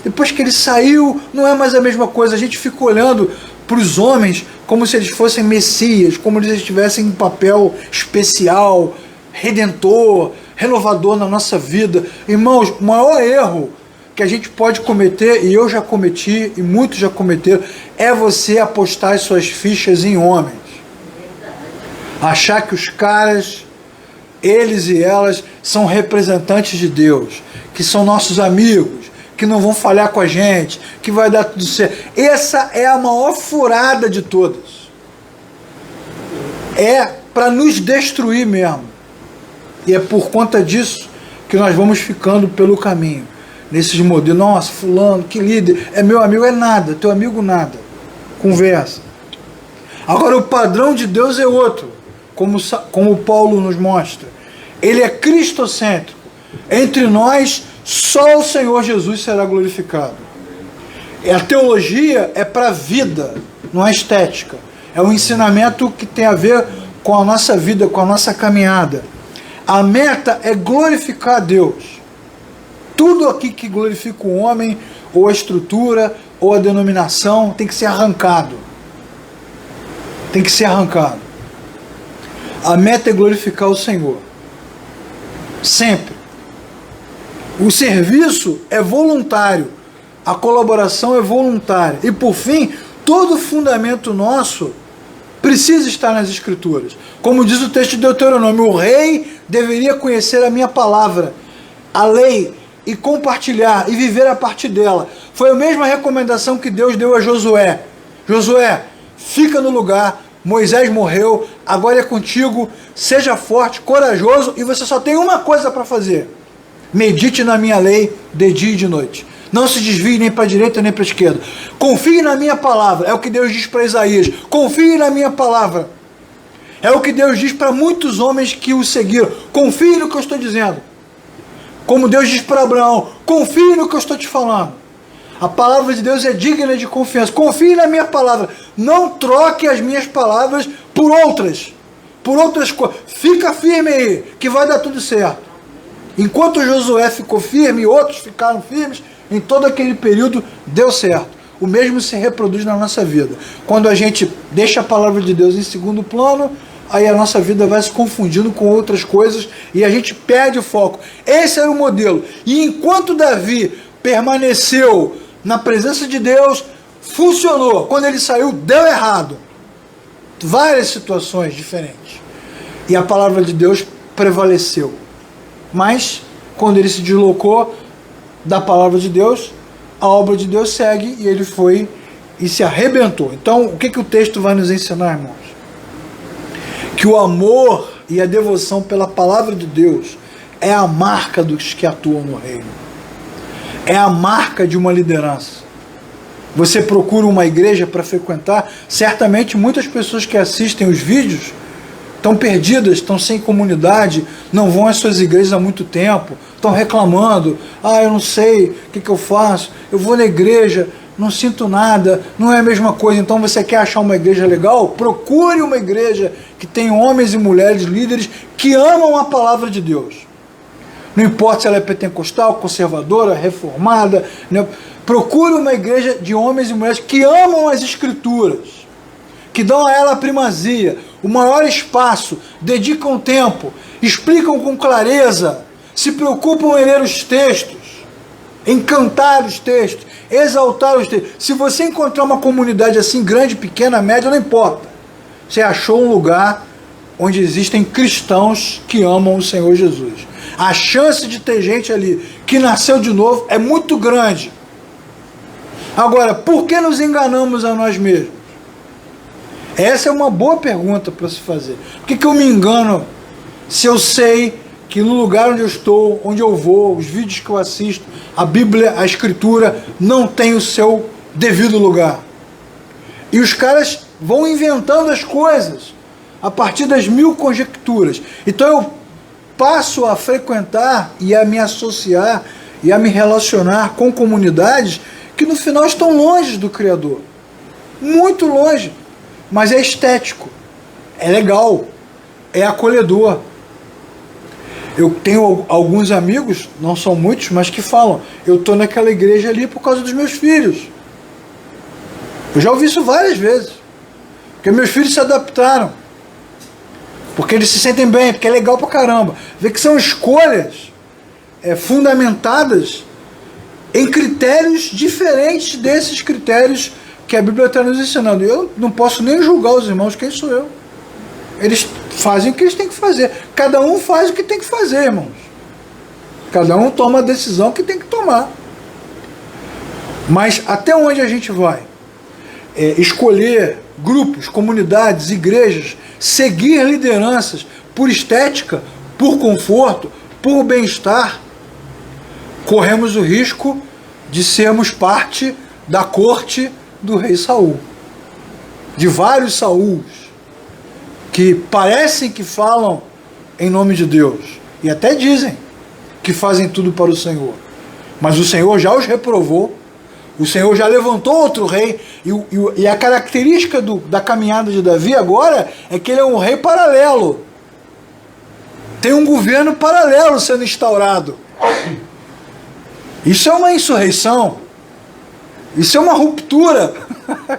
Speaker 1: depois que ele saiu, não é mais a mesma coisa. A gente fica olhando para os homens como se eles fossem messias, como se eles tivessem um papel especial, redentor, renovador na nossa vida. Irmãos, o maior erro que a gente pode cometer, e eu já cometi, e muitos já cometeram, é você apostar as suas fichas em homens. Achar que os caras, eles e elas, são representantes de Deus, que são nossos amigos, que não vão falhar com a gente, que vai dar tudo certo. Essa é a maior furada de todas. É para nos destruir mesmo. E é por conta disso que nós vamos ficando pelo caminho. Nesses modelos, nossa, fulano, que líder, é meu amigo, é nada, teu amigo nada. Conversa. Agora o padrão de Deus é outro, como Paulo nos mostra. Ele é cristocêntrico. Entre nós, só o Senhor Jesus será glorificado. A teologia é para a vida, não é estética. É um ensinamento que tem a ver com a nossa vida, com a nossa caminhada. A meta é glorificar a Deus. Tudo aqui que glorifica o homem, ou a estrutura, ou a denominação, tem que ser arrancado. Tem que ser arrancado. A meta é glorificar o Senhor. Sempre. O serviço é voluntário. A colaboração é voluntária. E por fim, todo fundamento nosso precisa estar nas Escrituras. Como diz o texto de Deuteronômio, o rei deveria conhecer a minha palavra, a lei, e compartilhar, e viver a partir dela. Foi a mesma recomendação que Deus deu a Josué. Josué, fica no lugar, Moisés morreu, agora é contigo, seja forte, corajoso, e você só tem uma coisa para fazer. Medite na minha lei de dia e de noite. Não se desvie nem para a direita nem para a esquerda. Confie na minha palavra, é o que Deus diz para Isaías. Confie na minha palavra. É o que Deus diz para muitos homens que o seguiram. Confie no que eu estou dizendo. Como Deus diz para Abraão, confie no que eu estou te falando. A palavra de Deus é digna de confiança. Confie na minha palavra. Não troque as minhas palavras por outras. Por outras coisas. Fica firme aí, que vai dar tudo certo. Enquanto Josué ficou firme e outros ficaram firmes, em todo aquele período deu certo. O mesmo se reproduz na nossa vida. Quando a gente deixa a palavra de Deus em segundo plano, aí a nossa vida vai se confundindo com outras coisas e a gente perde o foco. Esse era o modelo. E enquanto Davi permaneceu na presença de Deus, funcionou. Quando ele saiu, deu errado. Várias situações diferentes. E a palavra de Deus prevaleceu. Mas, quando ele se deslocou da palavra de Deus, a obra de Deus segue e ele foi e se arrebentou. Então, o que o texto vai nos ensinar, irmãos? Que o amor e a devoção pela palavra de Deus é a marca dos que atuam no reino. É a marca de uma liderança. Você procura uma igreja para frequentar, certamente muitas pessoas que assistem os vídeos estão perdidas, estão sem comunidade, não vão às suas igrejas há muito tempo, estão reclamando, eu não sei o que eu faço, eu vou na igreja, não sinto nada, não é a mesma coisa. Então você quer achar uma igreja legal? Procure uma igreja que tem homens e mulheres, líderes, que amam a palavra de Deus. Não importa se ela é pentecostal, conservadora, reformada, né? Procure uma igreja de homens e mulheres que amam as Escrituras, que dão a ela a primazia, o maior espaço, dedicam tempo, explicam com clareza, se preocupam em ler os textos, em cantar os textos, exaltar os textos. Se você encontrar uma comunidade assim, grande, pequena, média, não importa. Você achou um lugar onde existem cristãos que amam o Senhor Jesus. A chance de ter gente ali que nasceu de novo é muito grande. Agora, por que nos enganamos a nós mesmos? Essa é uma boa pergunta para se fazer. Por que eu me engano se eu sei que no lugar onde eu estou, onde eu vou, os vídeos que eu assisto, a Bíblia, a Escritura, não tem o seu devido lugar? E os caras vão inventando as coisas a partir das mil conjecturas. Então eu passo a frequentar e a me associar e a me relacionar com comunidades que no final estão longe do Criador. Muito longe. Mas é estético, é legal, é acolhedor. Eu tenho alguns amigos, não são muitos, mas que falam, eu estou naquela igreja ali por causa dos meus filhos. Eu já ouvi isso várias vezes. Porque meus filhos se adaptaram. Porque eles se sentem bem, porque é legal pra caramba. Vê que são escolhas fundamentadas em critérios diferentes desses critérios que a Bíblia está nos ensinando. Eu não posso nem julgar os irmãos, quem sou eu? Eles fazem o que eles têm que fazer. Cada um faz o que tem que fazer, irmãos. Cada um toma a decisão que tem que tomar. Mas até onde a gente vai? Escolher grupos, comunidades, igrejas, seguir lideranças por estética, por conforto, por bem-estar, corremos o risco de sermos parte da corte do rei Saul. De vários Saúls que parecem que falam em nome de Deus e até dizem que fazem tudo para o Senhor, mas o Senhor já os reprovou. O Senhor já levantou outro rei, e a característica da caminhada de Davi agora é que ele é um rei paralelo. Tem um governo paralelo sendo instaurado. Isso é uma insurreição. Isso é uma ruptura.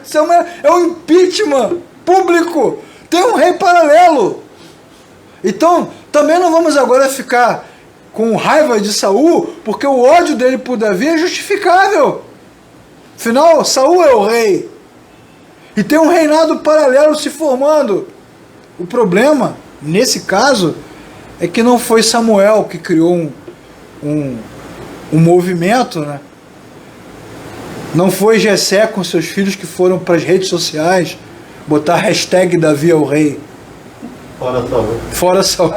Speaker 1: Isso é um impeachment público. Tem um rei paralelo. Então, também não vamos agora ficar com raiva de Saul, porque o ódio dele por Davi é justificável. Afinal, Saul é o rei. E tem um reinado paralelo se formando. O problema, nesse caso, é que não foi Samuel que criou um movimento, né? Não foi Jessé com seus filhos que foram para as redes sociais botar hashtag Davi é o rei.
Speaker 2: Fora Saul.
Speaker 1: Fora Saul.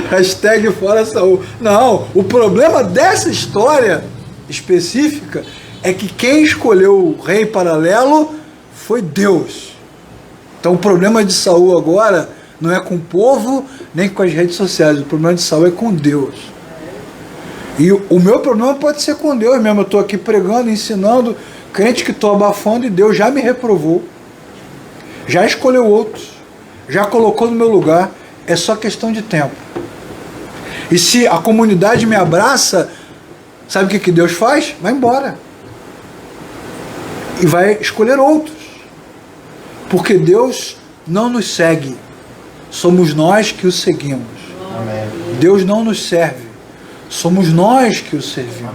Speaker 1: Hashtag fora Saul. Não, o problema dessa história específica é que quem escolheu o rei paralelo foi Deus. Então o problema de Saul agora não é com o povo, nem com as redes sociais. O problema de Saul é com Deus. E o meu problema pode ser com Deus mesmo. Eu estou aqui pregando, ensinando, crente que estou abafando, e Deus já me reprovou. Já escolheu outros. Já colocou no meu lugar. É só questão de tempo. E se a comunidade me abraça, sabe o que Deus faz? Vai embora. E vai escolher outros. Porque Deus não nos segue. Somos nós que o seguimos.
Speaker 2: Amém.
Speaker 1: Deus não nos serve. Somos nós que o servimos.